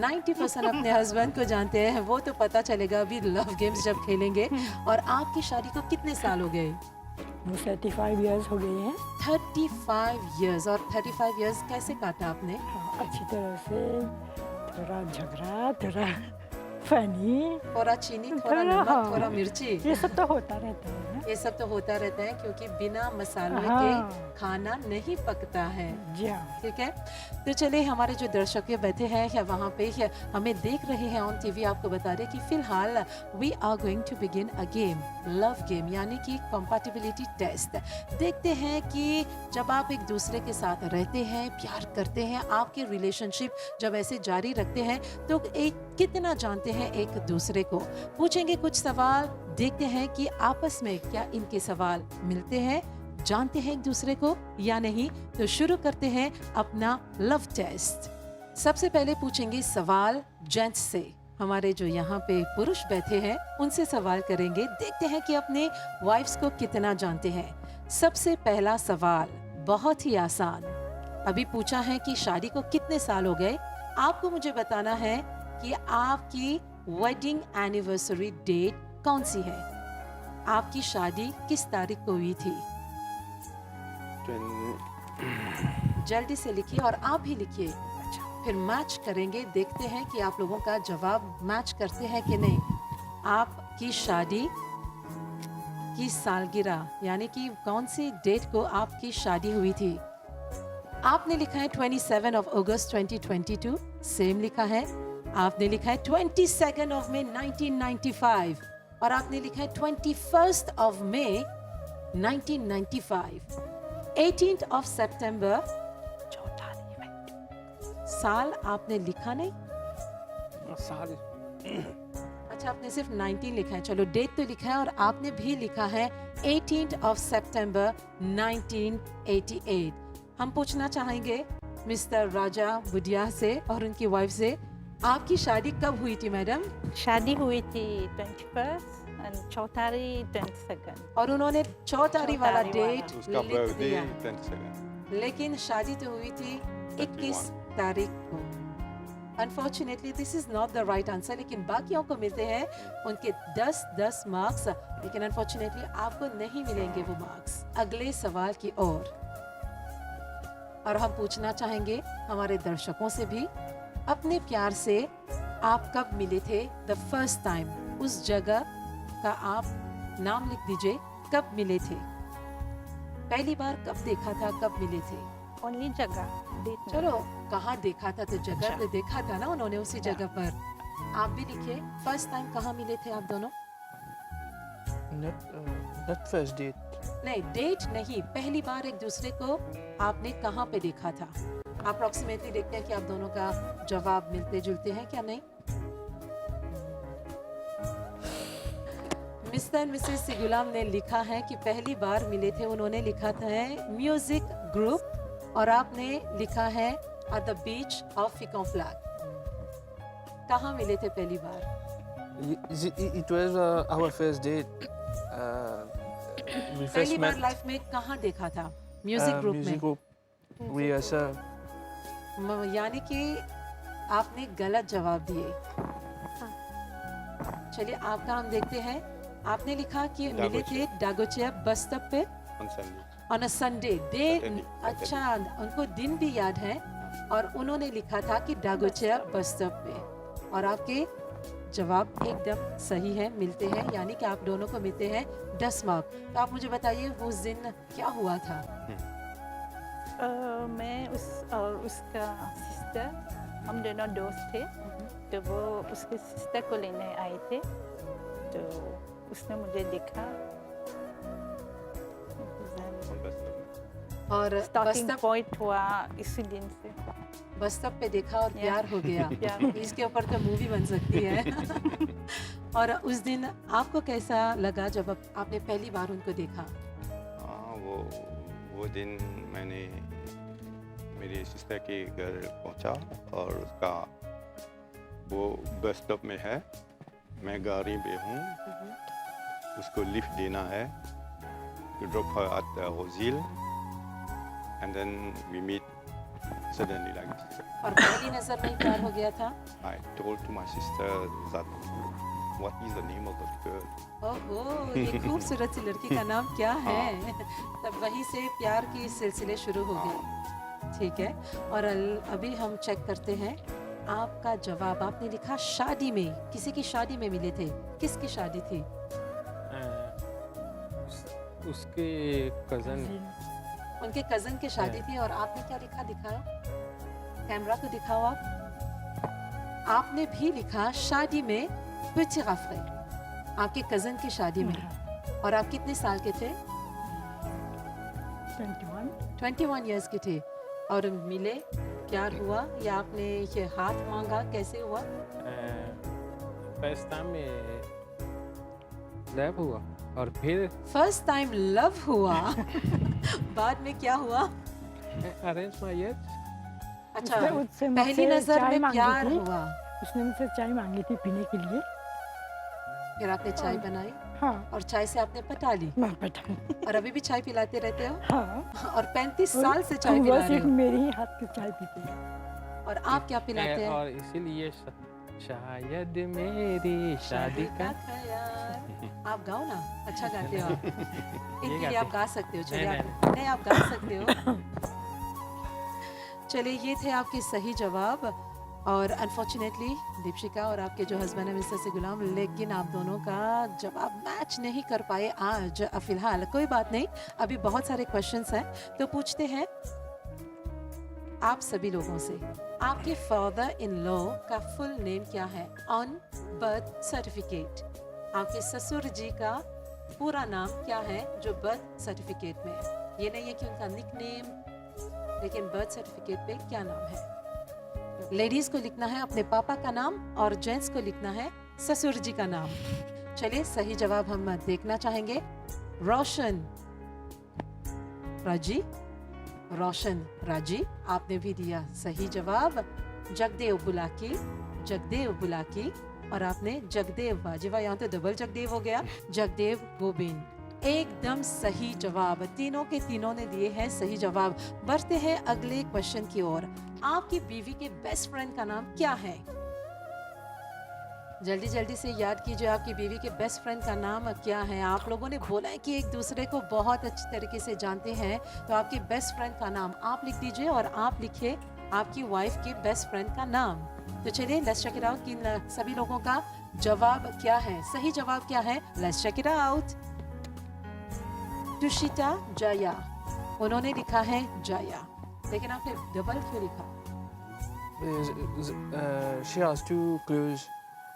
90% अपने हस्बैंड को जानते हैं, वो तो पता चलेगा अभी लव गेम्स जब खेलेंगे। और आपकी शादी को कितने साल हो गए?
वो 35 इयर्स हो गए हैं।
35 years। और 35 years कैसे काटा आपने?
हाँ, अच्छी तरह से, थोड़ा झगड़ा, थोड़ा फनी,
थोड़ा चीनी, थोड़ा नमक,
हाँ,
थोड़ा मिर्ची,
ये सब तो होता रहता है ना।
ये सब तो होता रहता है क्योंकि बिना मसालों
हाँ।
के खाना नहीं पकता है।
जी हाँ।
ठीक है, तो चलिए हमारे जो दर्शक बैठे हैं या वहाँ पे या हमें देख रहे हैं ऑन टीवी, आपको बता रहे कि फिलहाल we are going to begin a game, love game, यानी कि कंपैटिबिलिटी टेस्ट। देखते हैं कि जब आप एक दूसरे के साथ रहते हैं, प्यार करते हैं, आपके रिलेशनशिप जब ऐसे जारी रखते हैं तो एक कितना जानते हैं एक दूसरे को। पूछेंगे कुछ सवाल, देखते हैं कि आपस में क्या इनके सवाल मिलते हैं, जानते हैं एक दूसरे को या नहीं। तो शुरू करते हैं अपना लव टेस्ट। सबसे पहले पूछेंगे सवाल जेंट्स से। हमारे जो यहाँ पे पुरुष बैठे हैं उनसे सवाल करेंगे, देखते हैं कि अपने वाइफ्स को कितना जानते हैं। सबसे पहला सवाल बहुत ही आसान, अभी पूछा है कि शादी को कितने साल हो गए। आपको मुझे बताना है कि आपकी वेडिंग एनिवर्सरी डेट कौन सी है, आपकी शादी किस तारीख को हुई थी।
20
जल्दी से लिखिए और आप भी लिखिए, फिर मैच करेंगे, देखते हैं कि आप लोगों का जवाब मैच करते हैं कि नहीं। आपकी शादी की सालगिरह यानी कि कौन सी डेट को आपकी शादी हुई थी। आपने लिखा है 27 of August 2022, सेम लिखा है। आपने लिखा है 22 of May 1995 और आपने लिखा है 21 of May 1995। 18th of September, साल आपने लिखा नहीं।
साल
अच्छा, आपने सिर्फ 19 लिखा है, चलो डेट तो लिखा है और आपने भी लिखा है 18th of September 1988। हम पूछना चाहेंगे मिस्टर राजा बुडिया से और उनकी वाइफ से, आपकी शादी कब हुई थी मैडम?
शादी हुई थी 21 और चौथारी 22।
और उन्होंने चौथारी वाला
चौथारी वाला।
डेट
उसका
लिख
बर्थडे
दिया,
22
लेकिन शादी तो हुई थी 21 तारीख को। Unfortunately this is not the right answer, लेकिन बाकियों को मिलते हैं उनके 10-10 मार्क्स, लेकिन अनफॉर्चुनेटली आपको नहीं मिलेंगे वो मार्क्स। अगले सवाल की ओर, और हम पूछना चाहेंगे हमारे दर्शकों से भी, अपने प्यार से आप कब मिले थे द फर्स्ट टाइम, उस जगह का आप नाम लिख दीजिए, कब मिले थे, पहली बार कब देखा था, कब मिले थे।
ओनली जगह डेट
चलो कहाँ देखा था, तो जगह तो देखा था ना उन्होंने उसी जगह पर। आप भी लिखिए, फर्स्ट टाइम कहाँ मिले थे आप दोनों।
not first date.
नहीं, डेट नहीं, पहली बार एक दूसरे को आपने कहाँ पे देखा था। अप्रोक्सीमेटली देखते हैं कि आप दोनों का जवाब मिलते जुलते हैं क्या नहीं। मिस्टर एंड मिसेस सिगुलाम ने लिखा है कि पहली बार मिले थे, उन्होंने लिखा था म्यूजिक ग्रुप, और आपने लिखा है एट द बीच ऑफ फिकॉन फ्लैग। कहाँ मिले थे पहली बार?
It was our first date. We
पहली
first
बार
met
लाइफ में कहाँ देखा था? म्यूजिक ग्रुप
music
में।
group. We
यानी कि आपने गलत जवाब दिए। चलिए आपका हम देखते हैं। आपने लिखा कि मिले थे डागोचिया बस स्टॉप पे
on Sunday.
On a Sunday day.
Saturday.
अच्छा, उनको दिन भी याद है और उन्होंने लिखा था कि डागोचिया बस स्टॉप पे, और आपके जवाब एकदम सही है, मिलते हैं, यानी कि आप दोनों को मिलते हैं 10 मार्क। तो आप मुझे बताइए वो दिन क्या हुआ था?
मैं उस और उसका सिस्टर, हम दोनों दोस्त थे, तो वो उसके सिस्टर को लेने आए थे, तो उसने मुझे देखा।
On bus stop.
और बस
स्टार्टिंग
स्टॉप
पॉइंट हुआ इसी दिन से।
बस स्टॉप पे देखा और प्यार हो गया।
प्यार हो
इसके ऊपर तो मूवी बन सकती है। और उस दिन आपको कैसा लगा जब आपने पहली बार उनको देखा?
हाँ, वो दिन मैंने मेरी सिस्टर के घर पहुंचा और उसका वो बस स्टॉप में है, मैं गाड़ी पे हूँ, उसको लिफ्ट देना है, to drop her at Rosil, and then we meet suddenly like this.
और पहली नजर में ही प्यार हो गया था?
I told to my sister that what is the name of the girl?
ओहो, ये खूबसूरत सी लड़की का नाम क्या है? तब वहीं से प्यार की सिलसिले शुरू हो गए। ठीक है, और अभी हम चेक करते हैं आपका जवाब। आपने लिखा शादी में, किसी की शादी में मिले थे। किसकी शादी थी?
उसके कज़न
उनके कजन की शादी थी। और आपने क्या लिखा, दिखाओ, कैमरा को दिखाओ आप। आपने भी लिखा शादी में पिछे गफरे, आपके कजन की शादी में। और आप कितने साल के थे? 21 इयर्स के थे। और मिले, प्यार हुआ या आपने ये हाथ मांगा, कैसे हुआ?
फर्स्ट टाइम में लव हुआ और फिर
फर्स्ट टाइम लव हुआ। बाद में क्या हुआ?
Arrange marriage.
अच्छा,
उससे
पहली
मुझसे
नजर
चाय
में
मांगी
प्यार
थी।
हुआ।
उसने मुझसे चाय मांगी थी पीने के लिए।
फिर आपने चाय बनाई
हाँ,
और चाय से आपने पटा ली।
मैं बैठा।
और अभी भी चाय पिलाते रहते हो?
हाँ,
और 35 साल से चाय पिला
वो
रहे
सिर्फ
हो।
मेरे ही हाथ की चाय पीते हैं।
और आप क्या पिलाते हैं?
और इसीलिए शायद मेरी शादी का
ख्याल। आप गाओ ना, अच्छा गाते हो आप। इनके लिए
गाते
आप गा सकते हो। चलिए
नहीं,
नहीं, आप गा सकते हो। चलिए, ये थे आपके सही जवाब। और अनफॉर्चुनेटली दीपशिका और आपके जो हस्बैंड है मिस्टर से गुलाम, लेकिन आप दोनों का जवाब मैच नहीं कर पाए आज। फिलहाल कोई बात नहीं, अभी बहुत सारे क्वेश्चंस हैं, तो पूछते हैं आप सभी लोगों से। आपके फादर इन लॉ का फुल नेम क्या है ऑन बर्थ सर्टिफिकेट? आपके ससुर जी का पूरा नाम क्या है जो बर्थ सर्टिफिकेट में है? ये नहीं है कि उनका निक नेम, लेकिन बर्थ सर्टिफिकेट पे क्या नाम है? लेडीज को लिखना है अपने पापा का नाम और जेंट्स को लिखना है ससुर जी का नाम। चलिए, सही जवाब हम देखना चाहेंगे। रोशन राजी, रोशन राजी, आपने भी दिया सही जवाब। जगदेव बुलाकी, जगदेव बुलाकी, और आपने जगदेव बाजीवा, यहाँ तो डबल जगदेव हो गया। जगदेव गोबिंद, एकदम सही जवाब। तीनों के तीनों ने दिए हैं सही जवाब। बढ़ते हैं अगले क्वेश्चन की ओर। आपकी बीवी के बेस्ट फ्रेंड का नाम क्या है? जल्दी जल्दी से याद कीजिए, आपकी बीवी के बेस्ट फ्रेंड का नाम क्या है? आप लोगों ने बोला है कि एक दूसरे को बहुत अच्छी तरीके से जानते हैं, तो आपके बेस्ट फ्रेंड का नाम आप लिख दीजिए और आप लिखिए आपकी वाइफ के बेस्ट फ्रेंड का नाम। तो चलिए, लेट्स चेक इट आउट कि सभी लोगों का जवाब क्या है, सही जवाब क्या है। Let's check it out. Tushita Jaya, उन्होंने लिखा है जया, लेकिन आपने डबल क्यों लिखा?
She has two close.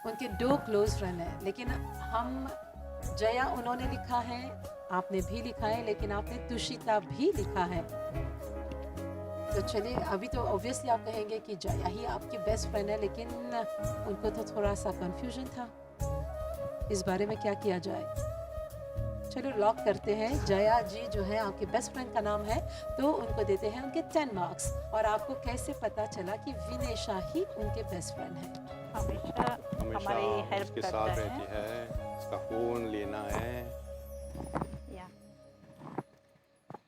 उनके 2 क्लोज फ्रेंड हैं, लेकिन हम जया उन्होंने लिखा है, आपने भी लिखा है, लेकिन आपने तुषिता भी लिखा है। तो चलिए, अभी तो ऑब्वियसली आप कहेंगे कि जया ही आपकी बेस्ट फ्रेंड है, लेकिन उनको तो थोड़ा सा कंफ्यूजन था। इस बारे में क्या किया जाए? चलो, लॉक करते हैं। जया जी जो है आपके बेस्ट फ्रेंड का नाम है, तो उनको देते हैं उनके 10 मार्क्स। और आपको कैसे पता चला कि विनेशा ही उनके बेस्ट फ्रेंड है?
हमेशा
हमेशा
हमारी हेल्प
उसके
करता
साथ
है।
रहती है, उसका फोन लेना है।
या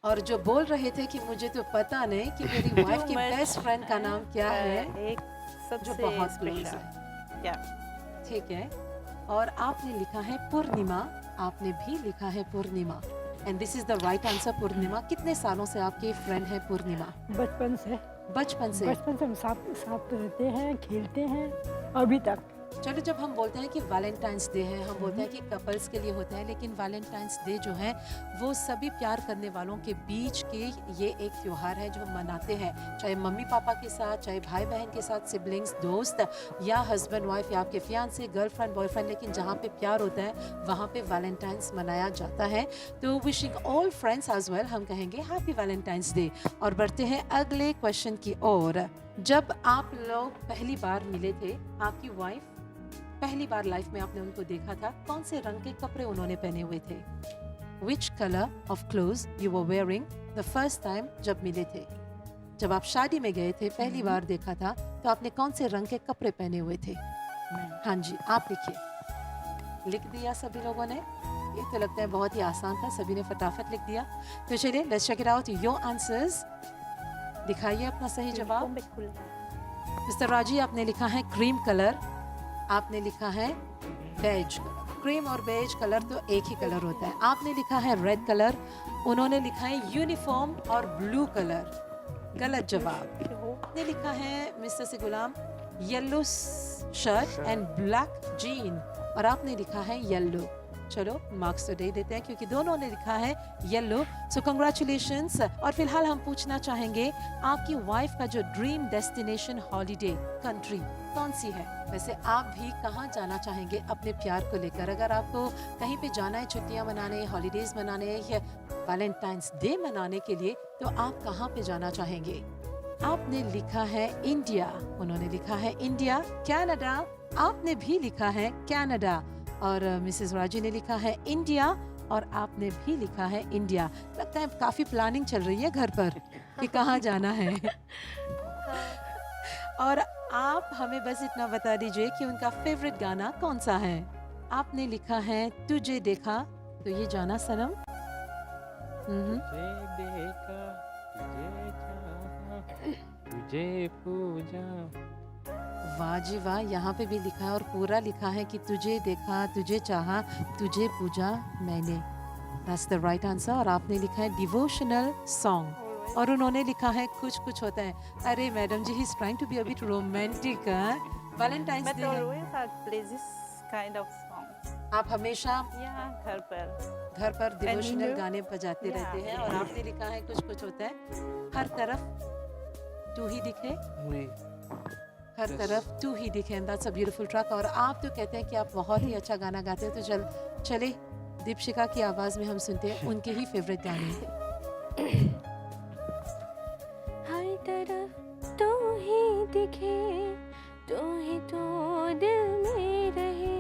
और जो बोल रहे थे कि मुझे तो पता नहीं कि मेरी वाइफ के बेस्ट फ्रेंड का नाम क्या है,
एक
जो
सबसे
बहुत क्लोज
स्पेशल।
है।
या
ठीक है, और आपने लिखा है पूर्णिमा, आपने भी लिखा है Purnima, and this is the right answer. Purnima, कितने सालों से आपकी फ्रेंड है पूर्णिमा?
बचपन से
बचपन से।
हम साथ साथ रहते हैं, खेलते हैं अभी तक।
चलो, जब हम बोलते हैं कि वैलेंटाइंस डे है, हम बोलते हैं कि कपल्स के लिए होता है, लेकिन वैलेंटाइंस डे जो है वो सभी प्यार करने वालों के बीच के ये एक त्योहार है जो हम मनाते हैं, चाहे मम्मी पापा के साथ, चाहे भाई बहन के साथ, सिबलिंग्स, दोस्त, या हस्बैंड वाइफ, या आपके फियांसे, गर्लफ्रेंड, बॉयफ्रेंड, लेकिन जहाँ पे प्यार होता है वहाँ पे वैलेंटाइंस मनाया जाता है। तो wishing all friends as well, हम कहेंगे हैप्पी वैलेंटाइंस डे। और बढ़ते हैं अगले क्वेश्चन की ओर। जब आप लोग पहली बार मिले थे, आपकी वाइफ पहली बार लाइफ में आपने उनको देखा था, कौन से रंग के कपड़े उन्होंने पहने हुए थे? Which color of clothes you were wearing the first time जब मिले थे? जब आप शादी में गए थे, पहली बार देखा था, तो आपने कौन से रंग के कपड़े पहने हुए थे? हाँ जी, आप लिखिए। लिख दिया सभी लोगों ने? ये तो लगता है बहुत ही आसान था, सभी ने फटाफट लिख दिया। तो चलिए, let's check it out your answers. दिखाइए अपना सही जवाब। मिस्टर राजी, आपने लिखा है क्रीम कलर, आपने लिखा है बेज कलर। क्रीम और बेज कलर तो एक ही कलर होता है। आपने लिखा है रेड कलर, उन्होंने लिखा है यूनिफॉर्म और ब्लू कलर। गलत जवाब। आपने लिखा है मिस्टर से गुलाम yellow shirt and black jean, और आपने लिखा है येलो। चलो मार्क्स तो दे देते हैं क्योंकि दोनों ने लिखा है येलो, सो कंग्रेचुलेशंस। और फिलहाल हम पूछना चाहेंगे आपकी वाइफ का जो ड्रीम डेस्टिनेशन हॉलिडे कंट्री कौन सी है? वैसे आप भी कहाँ जाना चाहेंगे अपने प्यार को लेकर? अगर आपको कहीं पे जाना है छुट्टियां मनाने, हॉलीडेज मनाने या वैलेंटाइंस डे मनाने के लिए, तो आप कहाँ पे जाना चाहेंगे? आपने लिखा है इंडिया, उन्होंने लिखा है इंडिया। कनाडा, आपने भी लिखा है कनाडा, और मिसेस राजी ने लिखा है इंडिया, और आपने भी लिखा है इंडिया। लगता है काफी प्लानिंग चल रही है घर पर कि कहाँ जाना है। और आप हमें बस इतना बता दीजिए कि उनका फेवरेट गाना कौन सा है। आपने लिखा है तुझे देखा, तो ये जाना सनम।
तुझे देखा, तुझे चाहा, तुझे पूजा।
वाह जी वाह, यहाँ पे भी लिखा है और पूरा लिखा है कि तुझे देखा, तुझे चाहा, तुझे पूजा मैंने। That's the right answer. और आपने लिखा है डिवोशनल सॉन्ग, और उन्होंने लिखा है कुछ कुछ होता है। अरे madam ji, he is trying to be a bit romantic. Valentine's
But
day है।
always I play this kind of songs.
आप हमेशा
Yeah, घर पर.
Devotional
you?
गाने बजाते
Yeah.
रहते हैं, और आपने लिखा है कुछ कुछ होता है। हर तरफ तू ही दिखे,
Oui.
हर
Yes.
तरफ तू ही दिखे। That's a beautiful track. और आप तो कहते हैं कि आप बहुत ही अच्छा गाना गाते हो, तो चले दीपशिका की आवाज में हम सुनते हैं उनके ही फेवरेट गाने।
हर तरफ तू ही दिखे, तू ही तो दिल में रहे,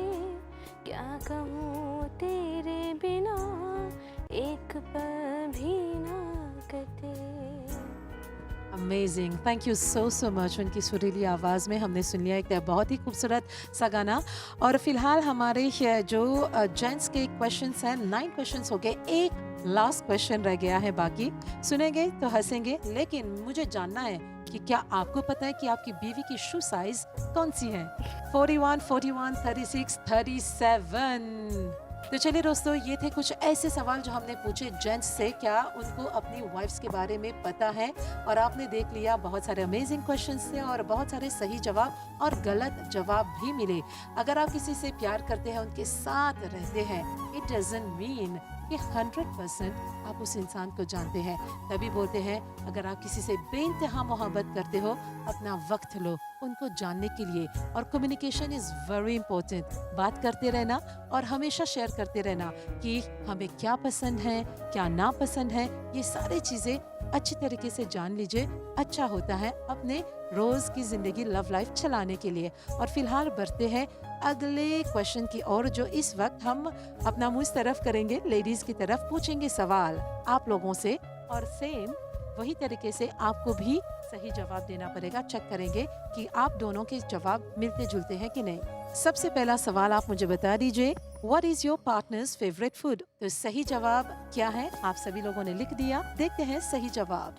क्या कहूँ तेरे बिना एक पल भी ना कटे।
Amazing, thank you so much. उनकी सुरीली आवाज़ में हमने सुन लिया एक बहुत ही खूबसूरत सा गाना। और फिलहाल हमारे ये जो जेंट्स के क्वेश्चंस हैं, 9 क्वेश्चंस हो गए, एक लास्ट क्वेश्चन रह गया है बाकी। सुनेंगे तो हंसेंगे, लेकिन मुझे जानना है कि क्या आपको पता है कि आपकी बीवी की शू साइज कौन सी है? 41, 41, 36, 37। तो चलिए दोस्तों, ये थे कुछ ऐसे सवाल जो हमने पूछे जेंट्स से, क्या उनको अपनी वाइफ्स के बारे में पता है। और आपने देख लिया बहुत सारे अमेजिंग क्वेश्चंस थे और बहुत सारे सही जवाब और गलत जवाब भी मिले। अगर आप किसी से प्यार करते हैं, उनके साथ रहते हैं, इट डजंट मीन कि 100% आप उस इंसान को जानते हैं। तभी बोलते हैं अगर आप किसी से बेइंतहा मोहब्बत करते हो, अपना वक्त लो उनको जानने के लिए। और कम्युनिकेशन इज़ वेरी इंपॉर्टेंट। बात करते रहना और हमेशा शेयर करते रहना कि हमें क्या पसंद है, क्या ना पसंद है। ये सारी चीज़ें अच्छी तरीके से जान लीजिए, अच्छा होता है अपने रोज़ की ज़िंदगी लव लाइफ चलाने के लिए। और फिलहाल बढ़ते हैं अगले क्वेश्चन की ओर, जो इस वक्त हम अपना मुंह इस तरफ करेंगे, लेडीज़ की तरफ पूछेंगे सवाल आप लोगों से, और सेम वही तरीके से आपको भी सही जवाब देना पड़ेगा। चेक करेंगे कि आप दोनों के जवाब मिलते जुलते हैं कि नहीं। सबसे पहला सवाल आप मुझे बता दीजिए, what is your partners favourite food? तो सही जवाब क्या है? आप सभी लोगों ने लिख दिया, देखते हैं सही जवाब।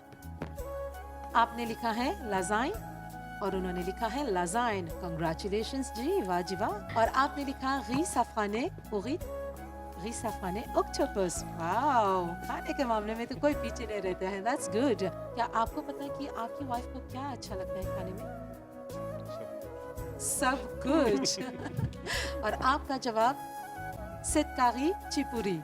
आपने लिखा है लाज़ाइन और उन्होंने लिखा है लाज़ाइन। कंग्रेचुलेशंस जी, वाह जी वाह। और आपने लिखा गी सफ़ाने ऑक्टोपस। वाओ, खाने के मामले में तो कोई पीछे नहीं रहता है। That's good. क्या आपको पता है कि आपकी वाइफ को क्या अच्छा लगता है खाने में? सब कुछ। और आपका जवाब सितकारी चिपुरी।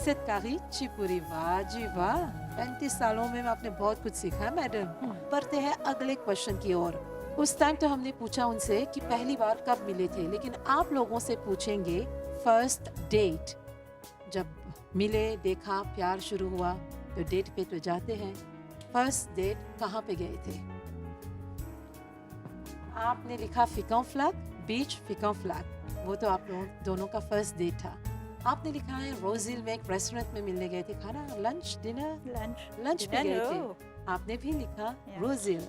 सितकारी चिपुरी, वाह जी वाह। 35 सालों में आपने बहुत कुछ सीखा है मैडम। बढ़ते हैं अगले क्वेश्चन की ओर। उस टाइम तो हमने पूछा उनसे कि पहली बार कब मिले थे, लेकिन आप लोगों से पूछेंगे फर्स्ट डेट। जब मिले, देखा, प्यार शुरू हुआ, तो डेट पे तो जाते हैं। फर्स्ट डेट कहाँ पे गए थे? आपने लिखा फिकॉन फ्लैग बीच, फिकॉन फ्लैग। वो तो आप लोगों दोनों का फर्स्ट डेट था। आपने लिखा है रोजिल में एक रेस्टोरेंट में मिलने गए थे, खाना, लंच, डिनर, लंच पे गए थे। आपने भी लिखा रोजिल।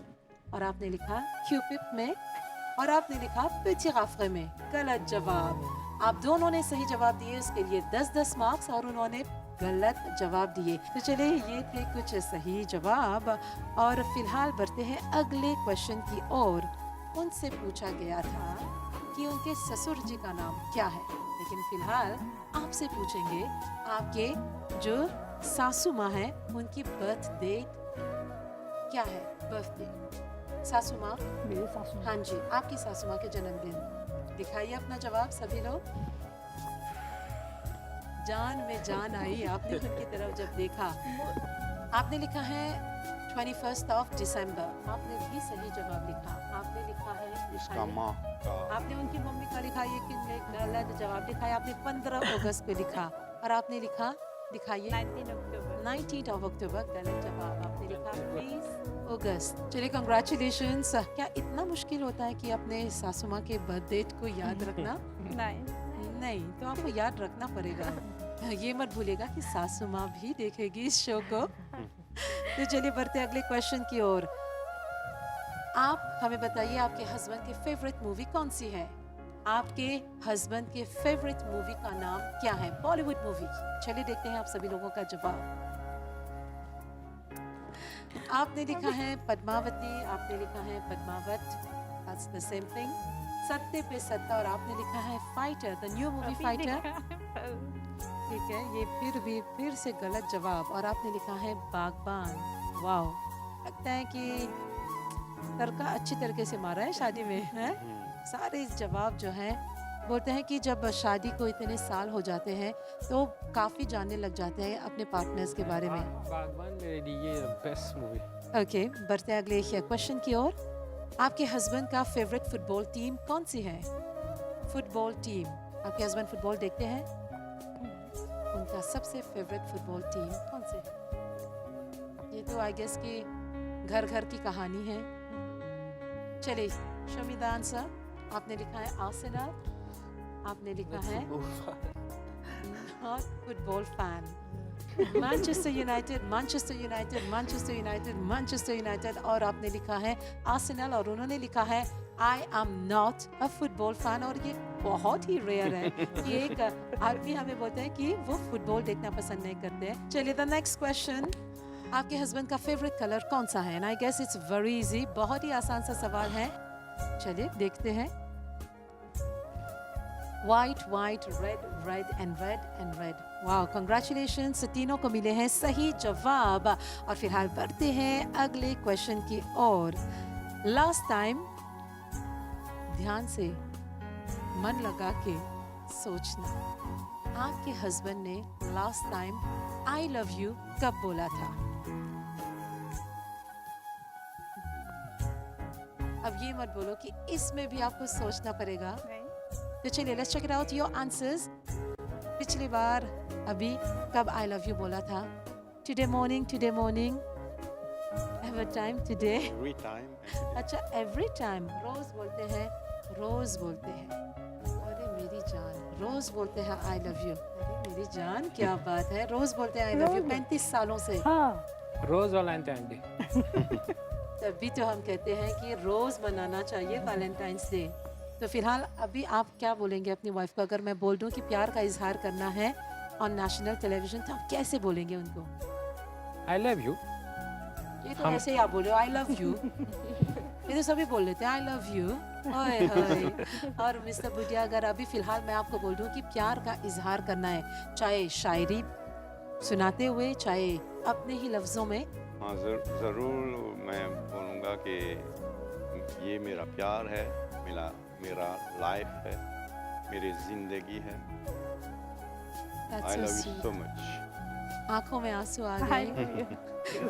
और आपने लिखा क्यूपिप में, और आपने लिखा पेटी गाफरे में। गलत जवाब। आप दोनों ने सही जवाब दिए, उसके लिए 10-10 मार्क्स, और उन्होंने गलत जवाब दिए। तो चलिए, ये थे कुछ सही जवाब। और फिलहाल बढ़ते हैं अगले क्वेश्चन की ओर। उनसे पूछा गया था कि उनके ससुर जी का नाम क्या है, लेकिन फिलहाल आपसे पूछेंगे आपके जो सासू माँ है उनकी बर्थ डेट क्या है। बर्थडे सासू माँ,
मेरे सासू
हाँ जी, आपकी सासू माँ के जन्मदिन। दिखाइए अपना जवाब सभी लोग। जान में जान आई आपने उनकी तरफ जब देखा। आपने लिखा है 21 ऑफ दिसंबर। आपने भी सही जवाब लिखा। आपने लिखा है
इसका माँ का
आपने उनकी मम्मी का लिखा, ये कि गलत जवाब लिखा है। आपने 15 अगस्त को लिखा और आपने लिखा, दिखाइए
19 अक्टूबर
19 ऑफ अक्टूबर। गलत जवाब आपने लिखा 20 अगस्त। चलिए कंग्रेचुलेशंस। क्या इतना मुश्किल होता है कि अपने सासू माँ के बर्थ डेट को याद रखना? नहीं, तो आपको याद रखना पड़ेगा। ये मत भूलिएगा कि सासू माँ भी देखेगी इस शो को। तो चलिए बढ़ते अगले क्वेश्चन की ओर। आप हमें बताइए आपके हस्बैंड की फेवरेट मूवी कौन सी है? आपके हस्बैंड के फेवरेट मूवी का नाम क्या है? बॉलीवुड मूवी। चलिए देखते हैं आप सभी लोगों का जवाब। आपने लिखा है पद्मावती, आपने लिखा है Padmaavat, that's the same thing. Satte Pe Satta, और आपने लिखा है Fighter, the new movie Fighter. ठीक है, ये फिर से गलत जवाब, और आपने लिखा है बागबान। वाओ, लगता है कि तड़का अच्छी तरीके से मारा है शादी में, है? सारे जवाब जो हैं बोलते हैं कि जब शादी को इतने साल हो जाते हैं तो काफ़ी जानने लग जाते हैं अपने पार्टनर्स के बारे में।
बागबान मेरे लिए बेस्ट मूवी।
ओके, बढ़ते हैं अगले क्वेश्चन की ओर। आपके हस्बैंड का फेवरेट फुटबॉल टीम कौन सी है? फुटबॉल टीम, आपके हस्बैंड फुटबॉल देखते हैं? उनका सबसे फेवरेट फुटबॉल टीम कौन सी है? ये तो आई गेस कि घर घर की कहानी है। चलिए, शो मी द आंसर। आपने लिखा है आर्सेनल, आपने लिखा है not football fan. Manchester United, Manchester United, Manchester United, Manchester United, और आपने लिखा है आर्सेनल, और उन्होंने लिखा है I am not a football fan. और ये बहुत ही रेयर है कि एक आदमी हमें बोलते हैं कि वो फुटबॉल देखना पसंद नहीं करते हैं। चलिए द नेक्स्ट क्वेश्चन। आपके हस्बैंड का फेवरेट कलर कौन सा है? And I guess it's very easy, बहुत ही आसान सा सवाल है। चलिए देखते हैं। White, white, red, red and red and red. वाह, कंग्रेचुलेशंस, तीनों को मिले हैं सही जवाब। और फिलहाल बढ़ते हैं अगले क्वेश्चन की ओर। लास्ट टाइम, ध्यान से मन लगा के सोचना, आपके हस्बैंड ने last time I love you कब बोला था? अब ये मत बोलो कि इसमें भी आपको सोचना पड़ेगा। तो चलिए let's check it out your answers. पिछली बार अभी कब आई लव यू बोला था? Today morning, today morning, every time, today.
Every time.
अच्छा, एवरी टाइम। रोज बोलते हैं, रोज बोलते हैं। अरे मेरी जान, रोज बोलते हैं आई लव यू। अरे मेरी जान, क्या बात है, रोज बोलते हैं आई लव यू 35 सालों से।
हाँ,
रोज वैलेंटाइन डे।
तभी तो हम कहते हैं कि रोज मनाना चाहिए वैलेंटाइंस डे। तो फिलहाल अभी आप क्या बोलेंगे अपनी वाइफ को? अगर मैं बोल दूं कि प्यार का इजहार करना है ऑन नेशनल टेलीविजन, तो आप कैसे बोलेंगे उनको?
आई लव यू।
ये तो ऐसे ही आप बोलो आई लव यू। ये तो सभी बोल लेते हैं आई लव यू। ओए होए। और मिस्टर बुटिया, अगर अभी फिलहाल मैं आपको बोल दूं कि प्यार का इजहार करना है, चाहे शायरी सुनाते हुए, चाहे अपने ही लफ्जों में।
हाँ, ज़रूर मैं बोलूँगा कि ये मेरा प्यार है, मेरा लाइफ है, मेरी ज़िंदगी है। आई लव यू सो मच।
आंखों में आंसू आ गए।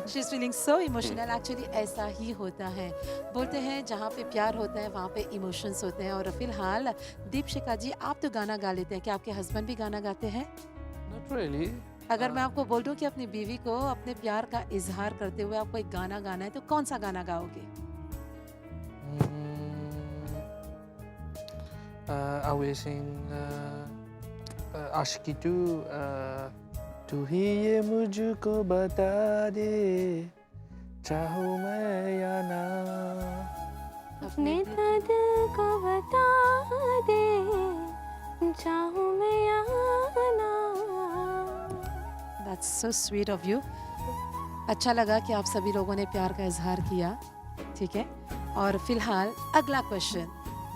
She is feeling so emotional. Actually ऐसा ही होता है, बोलते हैं जहाँ पे प्यार होता है वहाँ पे इमोशंस होते हैं। और फिलहाल दीपशिका जी, आप तो गाना गा लेते हैं, क्या आपके हस्बैंड भी गाना गाते हैं?
Not really.
अगर मैं आपको बोल दूं कि अपनी बीवी को अपने प्यार का इजहार करते हुए आपको एक गाना गाना है, तो कौन सा गाना गाओगे?
I will sing Aashiqui two. तू ही ये मुझको बता दे, चाहूँ मैं या ना।
अपने दर्द को बता दे, चाहूँ मैं या ना।
That's so sweet of you. अच्छा लगा कि आप सभी लोगों ने प्यार का इजहार किया। ठीक है, और फिलहाल अगला क्वेश्चन।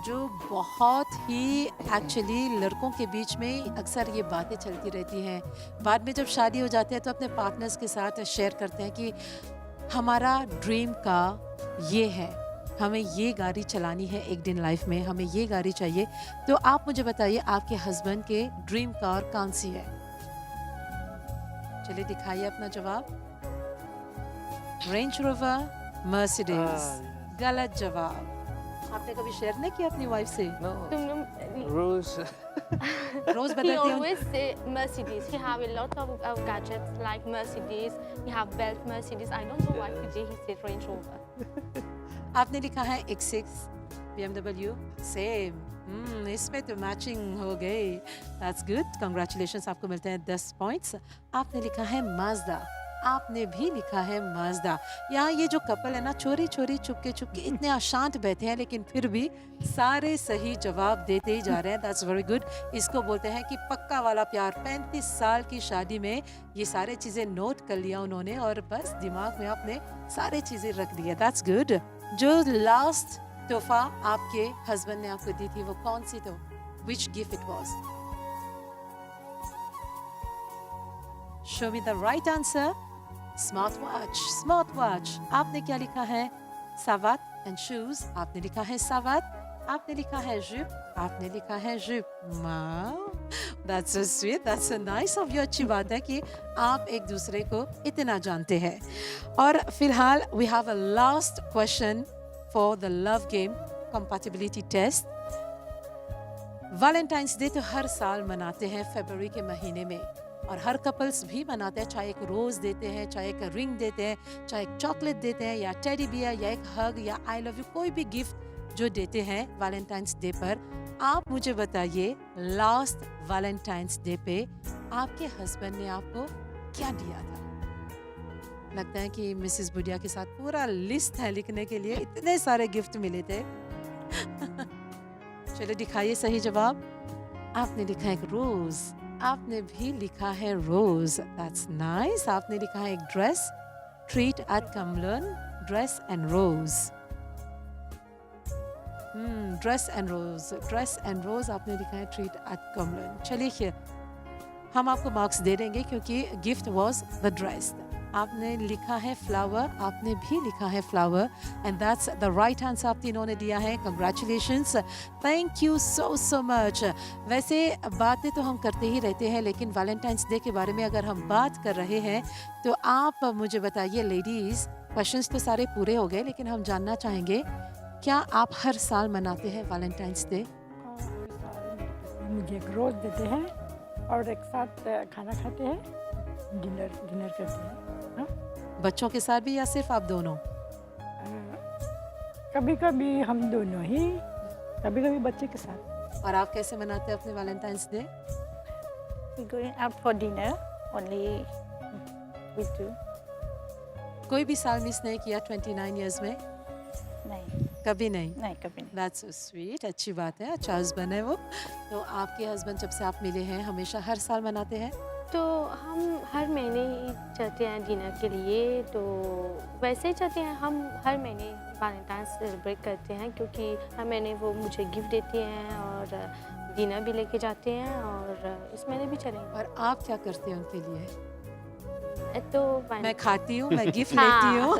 जो बहुत ही एक्चुअली लड़कों के बीच में अक्सर ये बातें चलती रहती हैं। बाद में जब शादी हो जाती है तो अपने पार्टनर्स के साथ शेयर करते हैं कि हमारा ड्रीम का ये है, हमें ये गाड़ी चलानी है एक दिन लाइफ में, हमें ये गाड़ी चाहिए। तो आप मुझे बताइए आपके हस्बैंड के ड्रीम कार कौन सी है? चलिए दिखाइए अपना जवाब। Range rover, Mercedes. गलत जवाब। आपने कभी शेयर नहीं किया अपनी वाइफ से?
No.
तुम लोग
Rose.
रोज
He
बताती हूँ।
always say Mercedes. He have a lot of gadgets like Mercedes. He have belt Mercedes. I don't know why today he said Range Rover.
आपने लिखा है X6 BMW सेम। इसमें तो matching हो गई। That's good, congratulations, आपको मिलते हैं 10 पॉइंट्स। आपने लिखा है माजदा। आपने भी लिखा है माजदा। यहाँ ये जो कपल है ना, चोरी चोरी चुपके चुपके इतने अशांत बैठे हैं लेकिन फिर भी सारे सही जवाब देते ही जा रहे हैं। That's very good. इसको बोलते हैं कि पक्का वाला प्यार। 35 साल की शादी में ये सारे चीज़ें नोट कर लिया उन्होंने और बस दिमाग में अपने सारे चीज़ें रख दी है। That's good. जो लास्ट तोहफा आपके हस्बैंड ने आपको दी थी वो कौन सी तो? Which gift it was? Show me the right answer. Smart watch. Smart watch. आपने क्या लिखा है? सावत एंड शूज। आपने लिखा है सावत। आपने लिखा है जिप। आपने लिखा है zip. That's so sweet, that's so nice of you. अच्छी बात है कि आप एक दूसरे को इतना जानते हैं। और फिलहाल we have a last question for the love game compatibility test. Valentine's day तो हर साल मनाते हैं फरवरी के महीने में और हर कपल्स भी मनाते हैं, चाहे एक रोज़ देते हैं, चाहे एक रिंग देते हैं, चाहे एक चॉकलेट देते हैं या टेडी बियर या एक हग या आई लव यू, कोई भी गिफ्ट जो देते हैं वैलेंटाइंस डे पर। आप मुझे बताइए लास्ट वैलेंटाइंस डे पे आपके हस्बैंड ने आपको क्या दिया था? लगता है कि मिसेस बुढ़िया के साथ पूरा लिस्ट है लिखने के लिए, इतने सारे गिफ्ट मिले थे। चलो दिखाइए सही जवाब। आपने लिखा है एक रोज। आपने भी लिखा है रोज। That's nice. आपने लिखा है एक ड्रेस, ट्रीट एट कमलन, dress and rose. Dress and rose, dress and rose आपने लिखा है ट्रीट एट कमलन। चलिए हम आपको मार्क्स दे देंगे क्योंकि गिफ्ट वॉज द ड्रेस। आपने लिखा है फ्लावर। आपने भी लिखा है flower and that's the right answer आप तीनों ने दिया है। Congratulations, thank you so much. वैसे बातें तो हम करते ही रहते हैं लेकिन वैलेंटाइंस डे के बारे में अगर हम बात कर रहे हैं तो आप मुझे बताइए लेडीज़, क्वेश्चंस तो सारे पूरे हो गए लेकिन हम जानना चाहेंगे क्या आप हर साल मनाते हैं वैलेंटाइंस डे?
मुझे एक रोज़ देते हैं और एक साथ खाना खाते हैं, डिनर करते हैं। हाँ?
बच्चों के साथ भी या सिर्फ आप दोनों?
कभी कभी हम दोनों ही, कभी कभी बच्चे के साथ।
और आप कैसे मनाते हैं अपने Valentine's day?
We going out for dinner only with two.
कोई भी साल मिस नहीं किया 29 इयर्स में?
नहीं
कभी नहीं?
नहीं कभी नहीं।
दैट्स सो स्वीट, अच्छी बात है, अच्छा हस्बैंड है वो। तो आपके हस्बैंड जब से आप मिले हैं हमेशा हर साल मनाते हैं?
तो हम हर महीने ही जाते हैं डिनर के लिए, तो वैसे ही जाते हैं हम हर महीने वैलेंटाइंस सेलिब्रेट करते हैं क्योंकि हर महीने वो मुझे गिफ्ट देते हैं और डिनर भी लेके जाते हैं और इस महीने भी चलेंगे।
और आप क्या करते हैं उनके लिए?
तो
मैं खाती हूँ, मैं गिफ्ट
हाँ।
लेती हूँ।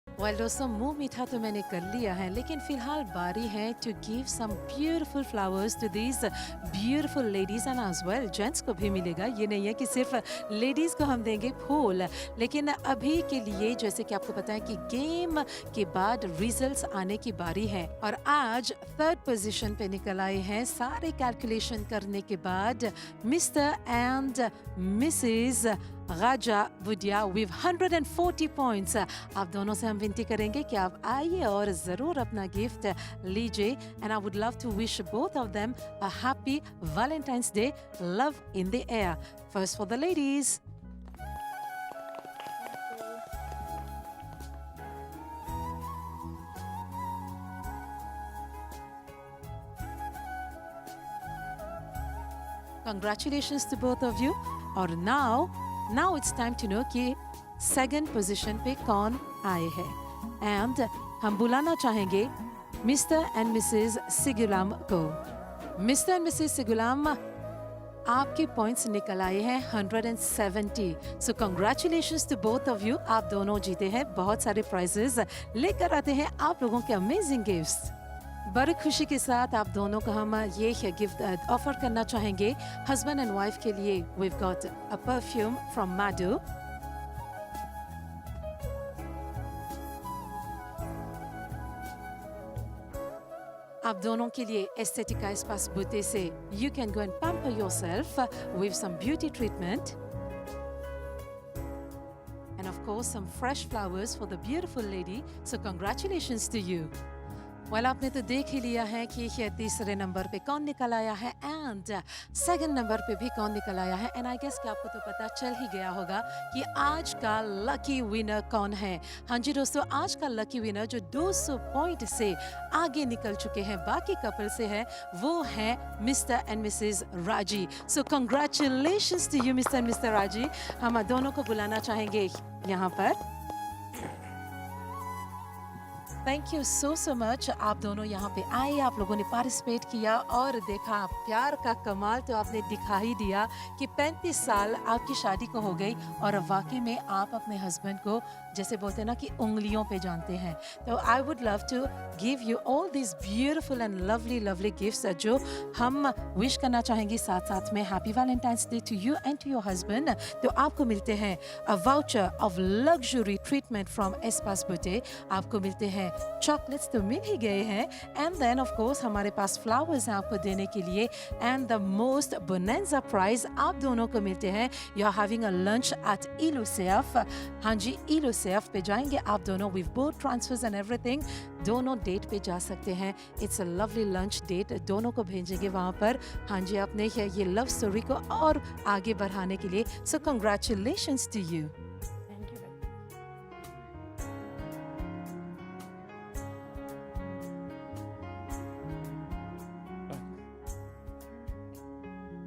वेल दोस्तों, मुंह मीठा तो मैंने कर लिया है लेकिन फिलहाल बारी है to give some beautiful flowers to these beautiful ladies and as well gents को भी मिलेगा। ये नहीं है कि सिर्फ लेडीज़ को हम देंगे फूल, लेकिन अभी के लिए जैसे कि आपको पता है कि गेम के बाद रिजल्ट्स आने की बारी है और आज 3rd पोजीशन पे निकल आए हैं सारे कैलकुलेशन करने के बाद मिस्टर एंड मिसेस राजा बुढ़िया विद 140 पॉइंट्स। आप दोनों से हम विनती करेंगे कि आप आइए और ज़रूर अपना गिफ्ट लीजिए and I would love to wish both of them a happy Valentine's day, love in the air. First for the ladies. Congratulations to both of you. और now it's time to know कि second position पे कौन आए हैं and हम बुलाना चाहेंगे mister and Mrs सिगुलाम को। मिस्टर एंड मिसेस सिगुलाम, आपके पॉइंट्स निकल आए हैं 170। So congratulations to both of you. आप दोनों जीते हैं बहुत सारे प्राइजेस, लेकर आते हैं आप लोगों के अमेजिंग गिफ्ट्स। बड़ी खुशी के साथ आप दोनों को हम ये गिफ्ट ऑफर करना चाहेंगे हस्बैंड एंड वाइफ के लिए। We've got a perfume from माडू। आप दोनों के लिए एस्थेटिका एस्पास ब्यूटी से you can go and pamper yourself with some beauty treatment and of course some fresh flowers for the beautiful lady. So congratulations to you. Well, आपने तो देख ही लिया है कि ये तीसरे नंबर पे कौन निकल आया है एंड सेकंड नंबर पे भी कौन निकल आया है। एंड आई गेस कि आपको तो पता चल ही गया होगा कि आज का लकी विनर कौन है। हाँ जी दोस्तों, आज का लकी विनर जो 200 पॉइंट से आगे निकल चुके हैं बाकी कपल से है, वो है mister and Mrs Raji. So congratulations to you Mr and Mr Raji. हम दोनों को बुलाना चाहेंगे यहाँ पर। Thank you so much. आप दोनों यहाँ पे आए, आप लोगों ने पार्टिसिपेट किया और देखा प्यार का कमाल तो आपने दिखा ही दिया कि 35 साल आपकी शादी को हो गई और वाकई में आप अपने हस्बैंड को जैसे बोलते हैं ना कि उंगलियों पे जानते हैं। तो I would love to give you all this beautiful and lovely gifts जो हम विश करना चाहेंगे साथ साथ में। Happy Valentine's day to you and to your husband. तो आपको मिलते हैं a voucher of luxury treatment from Espace beauty. आपको मिलते हैं चॉकलेट्स तो मिल ही गए हैं एंड देन ऑफ कोर्स हमारे पास फ्लावर्स हैं आपको देने के लिए and the most bonanza prize आप दोनों को मिलते हैं। You are having a lunch at इलूसेफ। हाँ जी, इलूसेफ पे जाएंगे आप दोनों with both transfers and everything. दोनों डेट पे जा सकते हैं। It's a lovely lunch date, दोनों को भेजेंगे वहाँ पर। हाँ जी, आपने ये लव स्टोरी को और आगे बढ़ाने के लिए। So congratulations to you.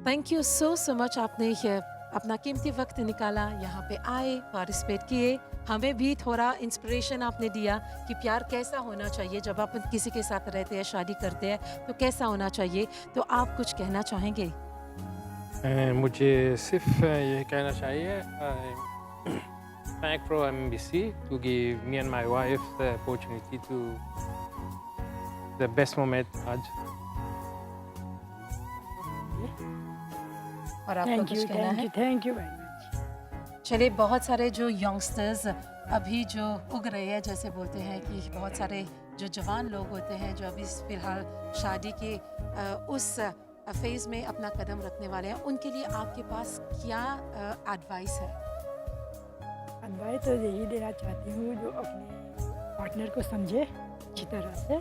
Thank you so much. आपने ये अपना कीमती वक्त निकाला, यहाँ पे आए, पार्टिसिपेट किए, हमें भी थोड़ा इंस्पिरेशन आपने दिया कि प्यार कैसा होना चाहिए जब आप किसी के साथ रहते हैं, शादी करते हैं तो कैसा होना चाहिए। तो आप कुछ कहना चाहेंगे?
मुझे सिर्फ ये कहना चाहिए thank for MBC to give me and my wife the opportunity to the best moment आज।
और आपको कुछ कहना है?
Thank you very much.
चलिए, बहुत सारे जो यंगस्टर्स अभी जो उग रहे हैं, जैसे बोलते हैं कि बहुत सारे जो जवान लोग होते हैं जो अभी फिलहाल शादी के उस फेज में अपना कदम रखने वाले हैं, उनके लिए आपके पास क्या एडवाइस है?
एडवाइस तो यही देना चाहती हूँ जो अपने पार्टनर को समझे अच्छी तरह से।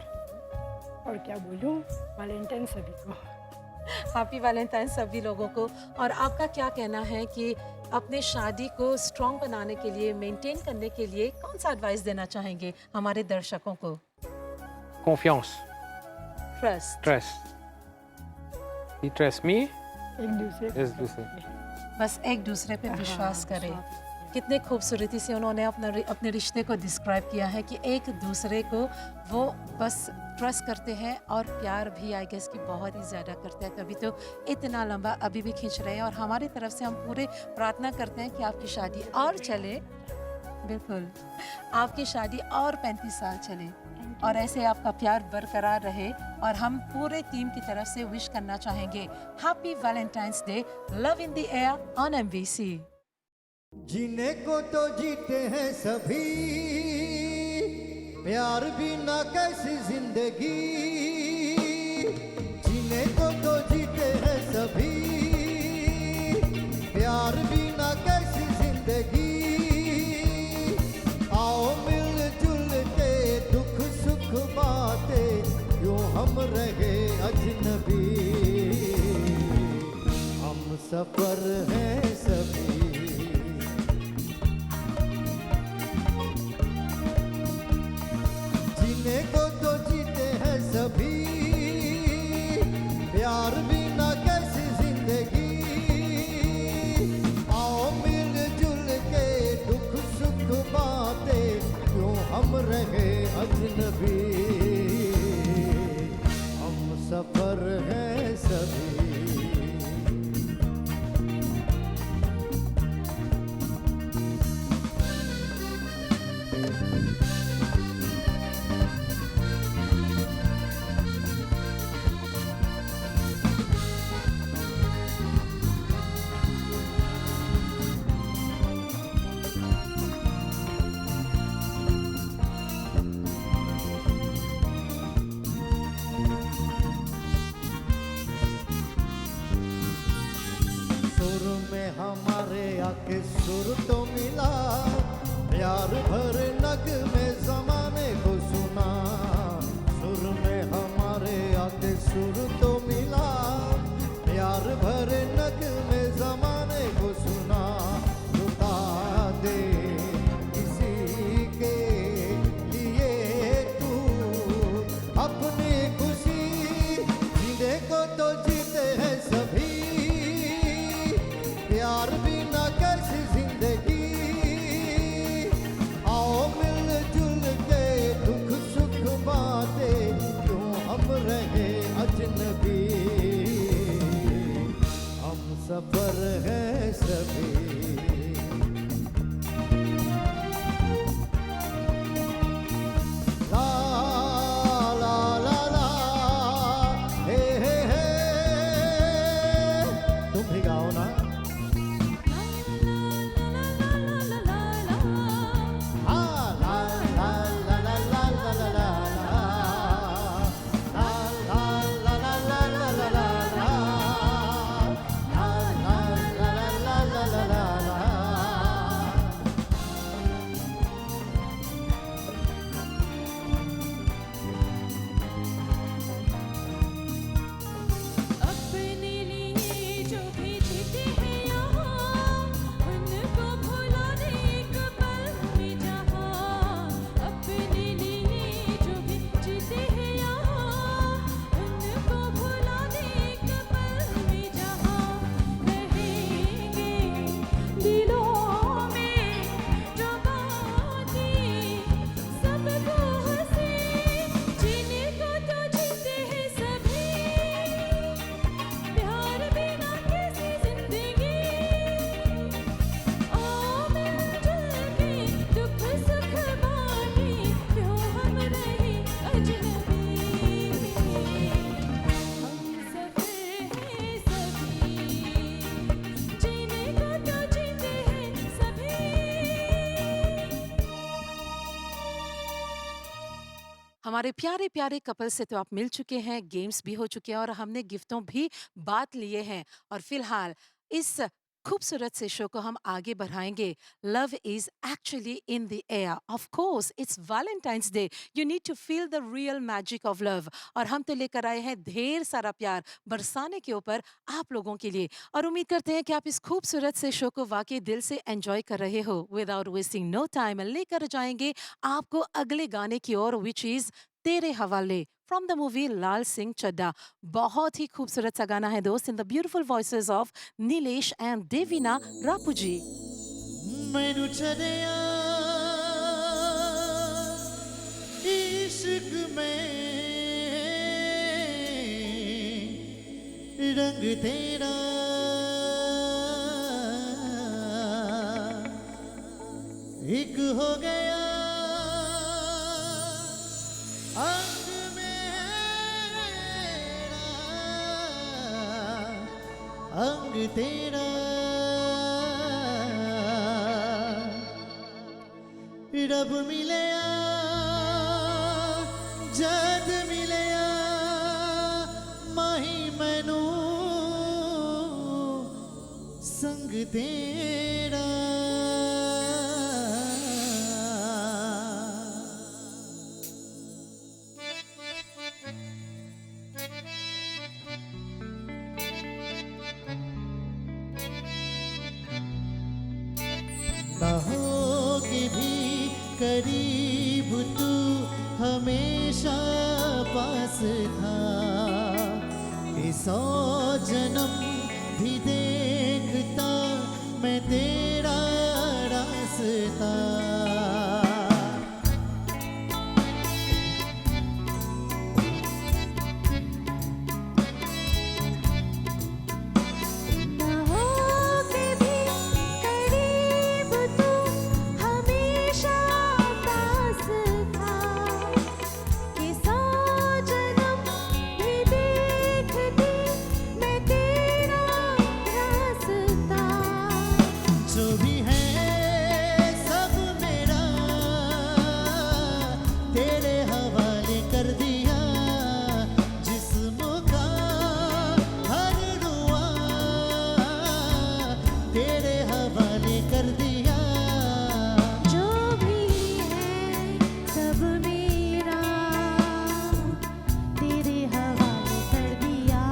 और क्या बोलूँ, वैलेंटाइन सभी को
हैप्पी वैलेंटाइन सभी लोगों को। और आपका क्या कहना है कि अपने शादी को स्ट्रॉन्ग बनाने के लिए, मेंटेन करने के लिए कौन सा एडवाइस देना चाहेंगे हमारे दर्शकों को?
Confiance,
trust.
he trust me,
एक दूसरे को
एक दूसरे।
बस एक दूसरे पे विश्वास करें। कितने खूबसूरती से उन्होंने अपने रिश्ते को डिस्क्राइब किया है कि एक दूसरे को वो बस ट्रस्ट करते हैं और प्यार भी आई गेस कि बहुत ही ज़्यादा करते हैं, तभी तो इतना लंबा अभी भी खींच रहे हैं। और हमारी तरफ से हम पूरे प्रार्थना करते हैं कि आपकी शादी और चले, बिल्कुल आपकी शादी और 35 साल चले और ऐसे आपका प्यार बरकरार रहे। और हम पूरे टीम की तरफ से विश करना चाहेंगे happy Valentine's day, love in the air on MBC।
जीने को तो जीते हैं सभी, प्यार बिना कैसी जिंदगी। जीने को तो जीते हैं सभी, प्यार बिना कैसी जिंदगी। आओ मिलजुल के दुख सुख बातें, क्यों हम रहे अजनबी। हम सफर हैं सभी, जीने को तो जीते हैं सभी, प्यार बिना कैसी जिंदगी। आओ मिलजुल के दुख सुख बातें, क्यों हम रहे अजनबी। सफर हैं सभी। सुर में हमारे आके सुर तो मिला, प्यार भरे नग में जमाने को सुना। सुर में हमारे आके सुर तो मिला, प्यार भरे नग में जमाने को सुना। रुका दे किसी के लिए तू अपनी खुशी, जीने को तो जीते हैं सभी, प्यार बिना कैसी जिंदगी। आओ मिलजुल के दुख सुख बांटे, क्यों हम रहे अजनबी। हम सफर हैं सभी। ला ला ला ला, हे हे हे, तुम भी गाओ ना।
अपने लिए जो भी जीते हैं यहाँ, उनको भुला दे एक पल में जहाँ। अपने लिए जो भी जीते हैं यहाँ, उनको भुला दे एक पल में जहाँ। रहेंगे दिलों में जो बातें सबको हंसी, जीने को तो जीते हैं सभी, प्यार बिना कैसी जिंदगी। आओ मिलजुल के दुख सुख बांटे, क्यों हम रहे अजनबी। हम सफर हैं सभी, जीने को तो जीते हैं सभी।
हमारे प्यारे प्यारे कपल से तो आप मिल चुके हैं, गेम्स भी हो चुके हैं और हमने गिफ्टों भी बांट लिए हैं। और फिलहाल इस खूबसूरत से शो को हम आगे बढ़ाएंगे। Love is actually in the air, of course it's Valentine's day, you need to feel the real magic of love. और हम तो लेकर आए हैं ढेर सारा प्यार बरसाने के ऊपर आप लोगों के लिए, और उम्मीद करते हैं कि आप इस खूबसूरत से शो को वाकई दिल से एंजॉय कर रहे हो। विदाउट वेस्टिंग नो टाइम लेकर जाएंगे आपको अगले गाने की ओर, विच is Tere Hawaale from the movie Laal Singh Chaddha. बहुत ही खूबसूरत सा गाना है दोस्त, in the beautiful voices of Nilesh and Devina रापूजी।
मैनू छड़िया इश्क में रंग तेरा, एक हो गया अंग मेरा, अंग तेरा। रब मिलया जद मिलया, माही मैनू संग तेरा। ना होगी भी करीब तू हमेशा पास था, कि 100 जन्म भी देखता मैं तेरा रास्ता। तेरे हवाले कर दिया जिस्म का हर रुआ तेरे हवाले कर दिया
जो भी है सब मेरा तेरे हवाले कर दिया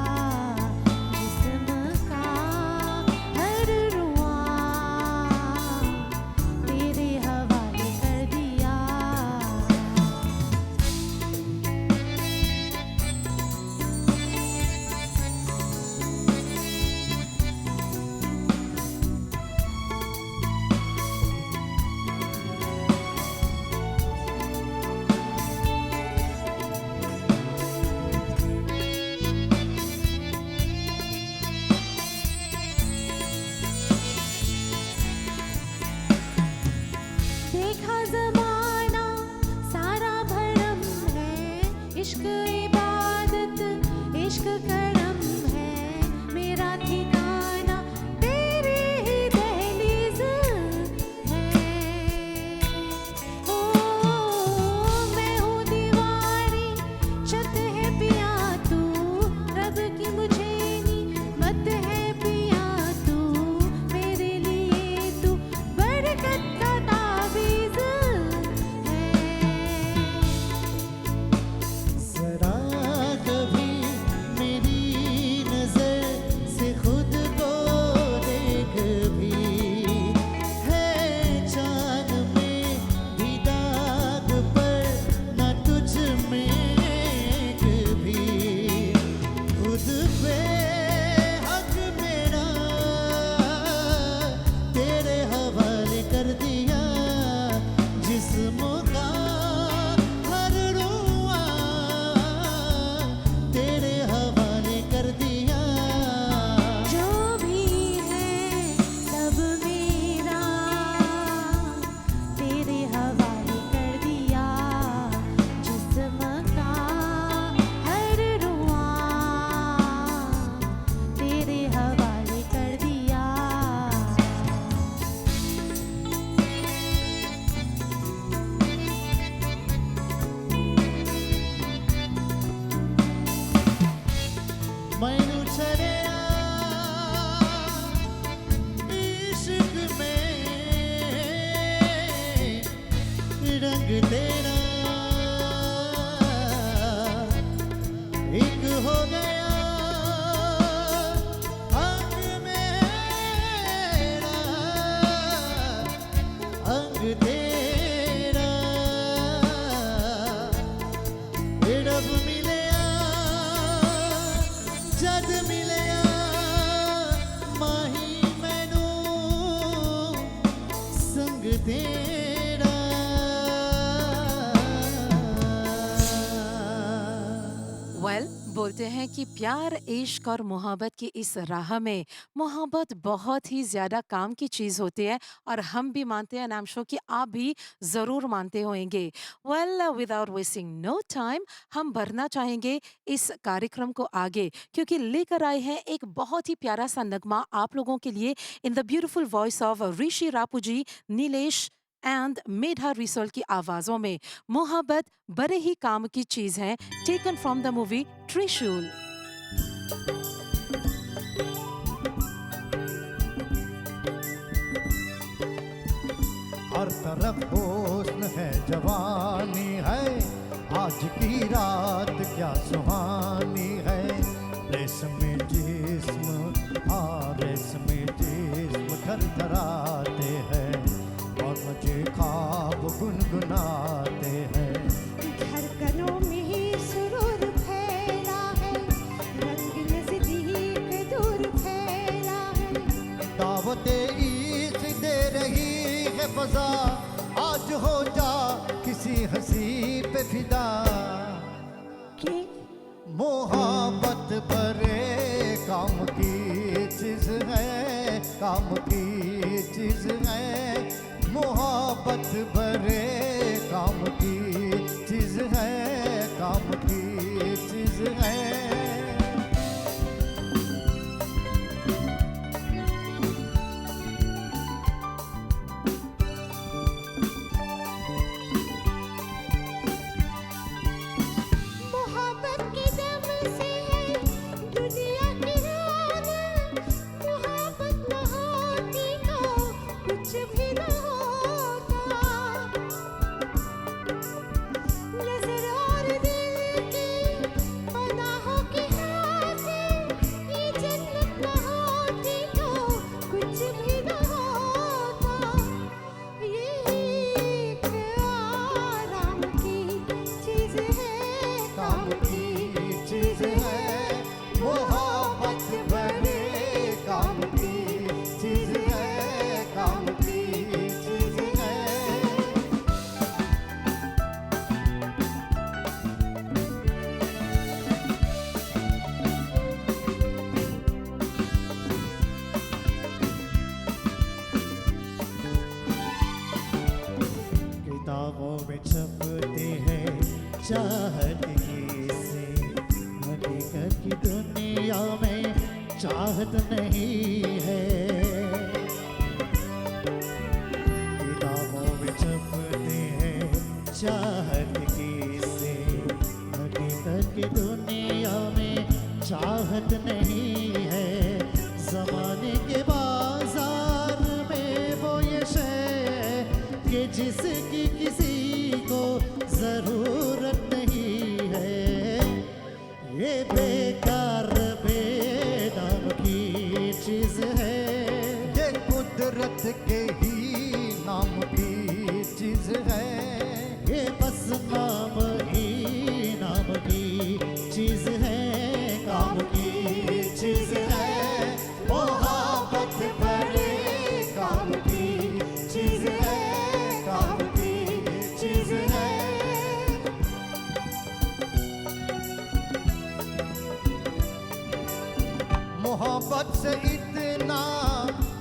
जिस्म का हर रुआ तेरे हवाले कर दिया देखा ज़माना सारा भरम है इश्क इबादत इश्क करम है मेरा ठिकाना तेरी ही दहलीज है ओ मैं हूँ दीवारी छत है पिया तू रब की मुझे मत है पिया तू मेरे लिए तू बरकत का ताबीज़ है
जरा कभी मेरी नजर से खुद को देख भी है चांद में भी दाग पर न तुझ में कभी खुद पे हक मेरा तेरे हवाले कर दिया जिस्म का हर रुआ तेरे हवाले कर दिया
जो भी है सब मेरा तेरे हवाले कर दिया जिस्म का हर रुआ तेरे हवाले कर दिया
मैनू छड़िया इश्क में रंग तेरा एक हो गया अंग मेरा अंग तेरा रब मिलया जद मिलया माही मैनू संग तेरा
वेल बोलते हैं कि प्यार इश्क और मोहब्बत की इस राह में मोहब्बत बहुत ही ज़्यादा काम की चीज़ होती है और हम भी मानते हैं नाम शो कि आप भी ज़रूर मानते होंगे। Well without wasting no time हम बढ़ना चाहेंगे इस कार्यक्रम को आगे क्योंकि लेकर आए हैं एक बहुत ही प्यारा सा नगमा आप लोगों के लिए in the beautiful voice of Rishi रापूजी, नीलेश एंड मेधा रिसोल की आवाजों में मोहब्बत बड़े ही काम की चीज है, टेकन फ्रॉम द मूवी त्रिशूल।
हर तरफ हुस्न है जवानी है आज की रात क्या सुहानी है रेशमी जिस्म हाँ रेशमी जिस्म थरथराते हैं और मुझे ख्वाब गुनगुनाते हैं
धड़कनों में ही सुरूर फैला है रंग नज़दीक दूर फैला है
दावते ईद दे रही है फजा आज हो जा किसी हंसी पे फिदा
कि
मोहब्बत बड़े काम की चीज है काम की चीज है मोहब्बत बड़े काम की चीज है काम की चीज है चाहत की से हकीकत की दुनिया में चाहत नहीं है किताबों में छपते हैं चाहत की से हकीकत की दुनिया में चाहत नहीं है जमाने के बाजार में वो ये शय कि जिसकी किसी को जरूरत नहीं है ये बेकार बेदाम की चीज है ये कुदरत के ही नाम की चीज है ये बस नाम ही नाम की चीज है काम की चीज है मोहब्बत बड़े काम की चीज है काम की चीज है मोहब्बत से इतना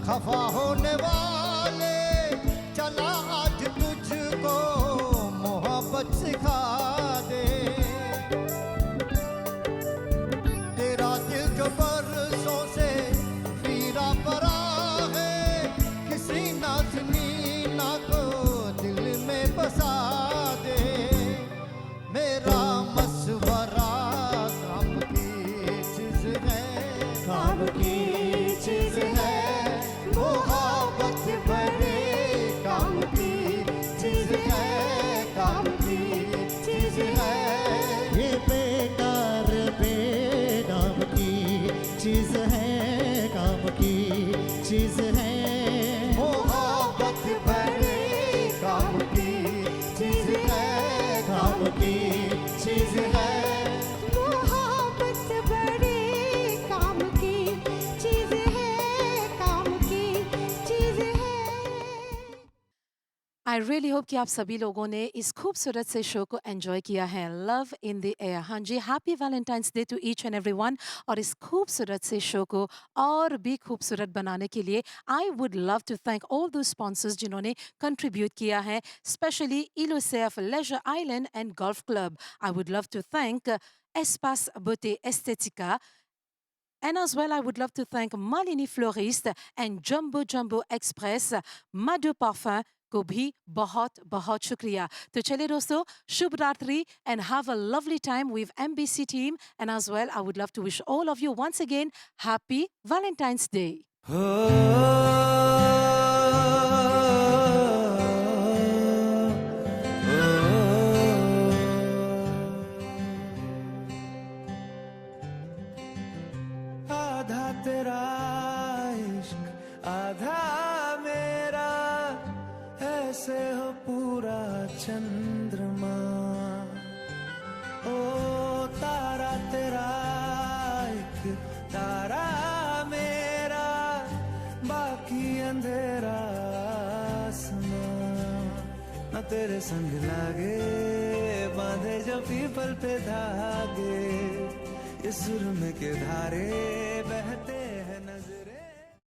खफा होने वाले चला आज तुझको मोहब्बत सिखा दे तेरा दिल जो बरसों से पीरा पड़ा है किसी नाज़नीना को दिल में बसा दे मेरा मशवरा काम की चीज है काम की चीज है मोहब्बत बड़े काम की चीज है काम की चीज है ये बेकार बेदाम की चीज है काम की चीज है मोहब्बत बड़े काम की चीज है काम की चीज है मोहब्बत बड़े काम की चीज है काम की चीज है
आई रियली होप कि आप सभी लोगों ने इस खूबसूरत से शो को एंजॉय किया है लव इन द एयर। हाँ जी, happy Valentine's day to each and everyone. और इस खूबसूरत से शो को और भी खूबसूरत बनाने के लिए I would love to thank all the sponsors जिन्होंने कंट्रीब्यूट किया है, स्पेशली इलोसेफ leisure island and golf club. I would love to thank Espace beauté estética. And as well, I would love to thank Malini Florist and Jumbo Jumbo Express, Mado Parfum को भी बहुत बहुत शुक्रिया। तो चलिए दोस्तों, शुभ रात्रि and have a lovely time with MBC team. And as well, I would love to wish all of you once again happy Valentine's Day.
आधा तेरा इश्क आधा मेरा ऐसे हो पूरा चंद्रमा ओ तारा तेरा एक तारा मेरा बाकी अंधेरा आसमां न तेरे संग लागे बांधे जो पीपल पे धागे इस सुर में के धारे बहते हैं नजर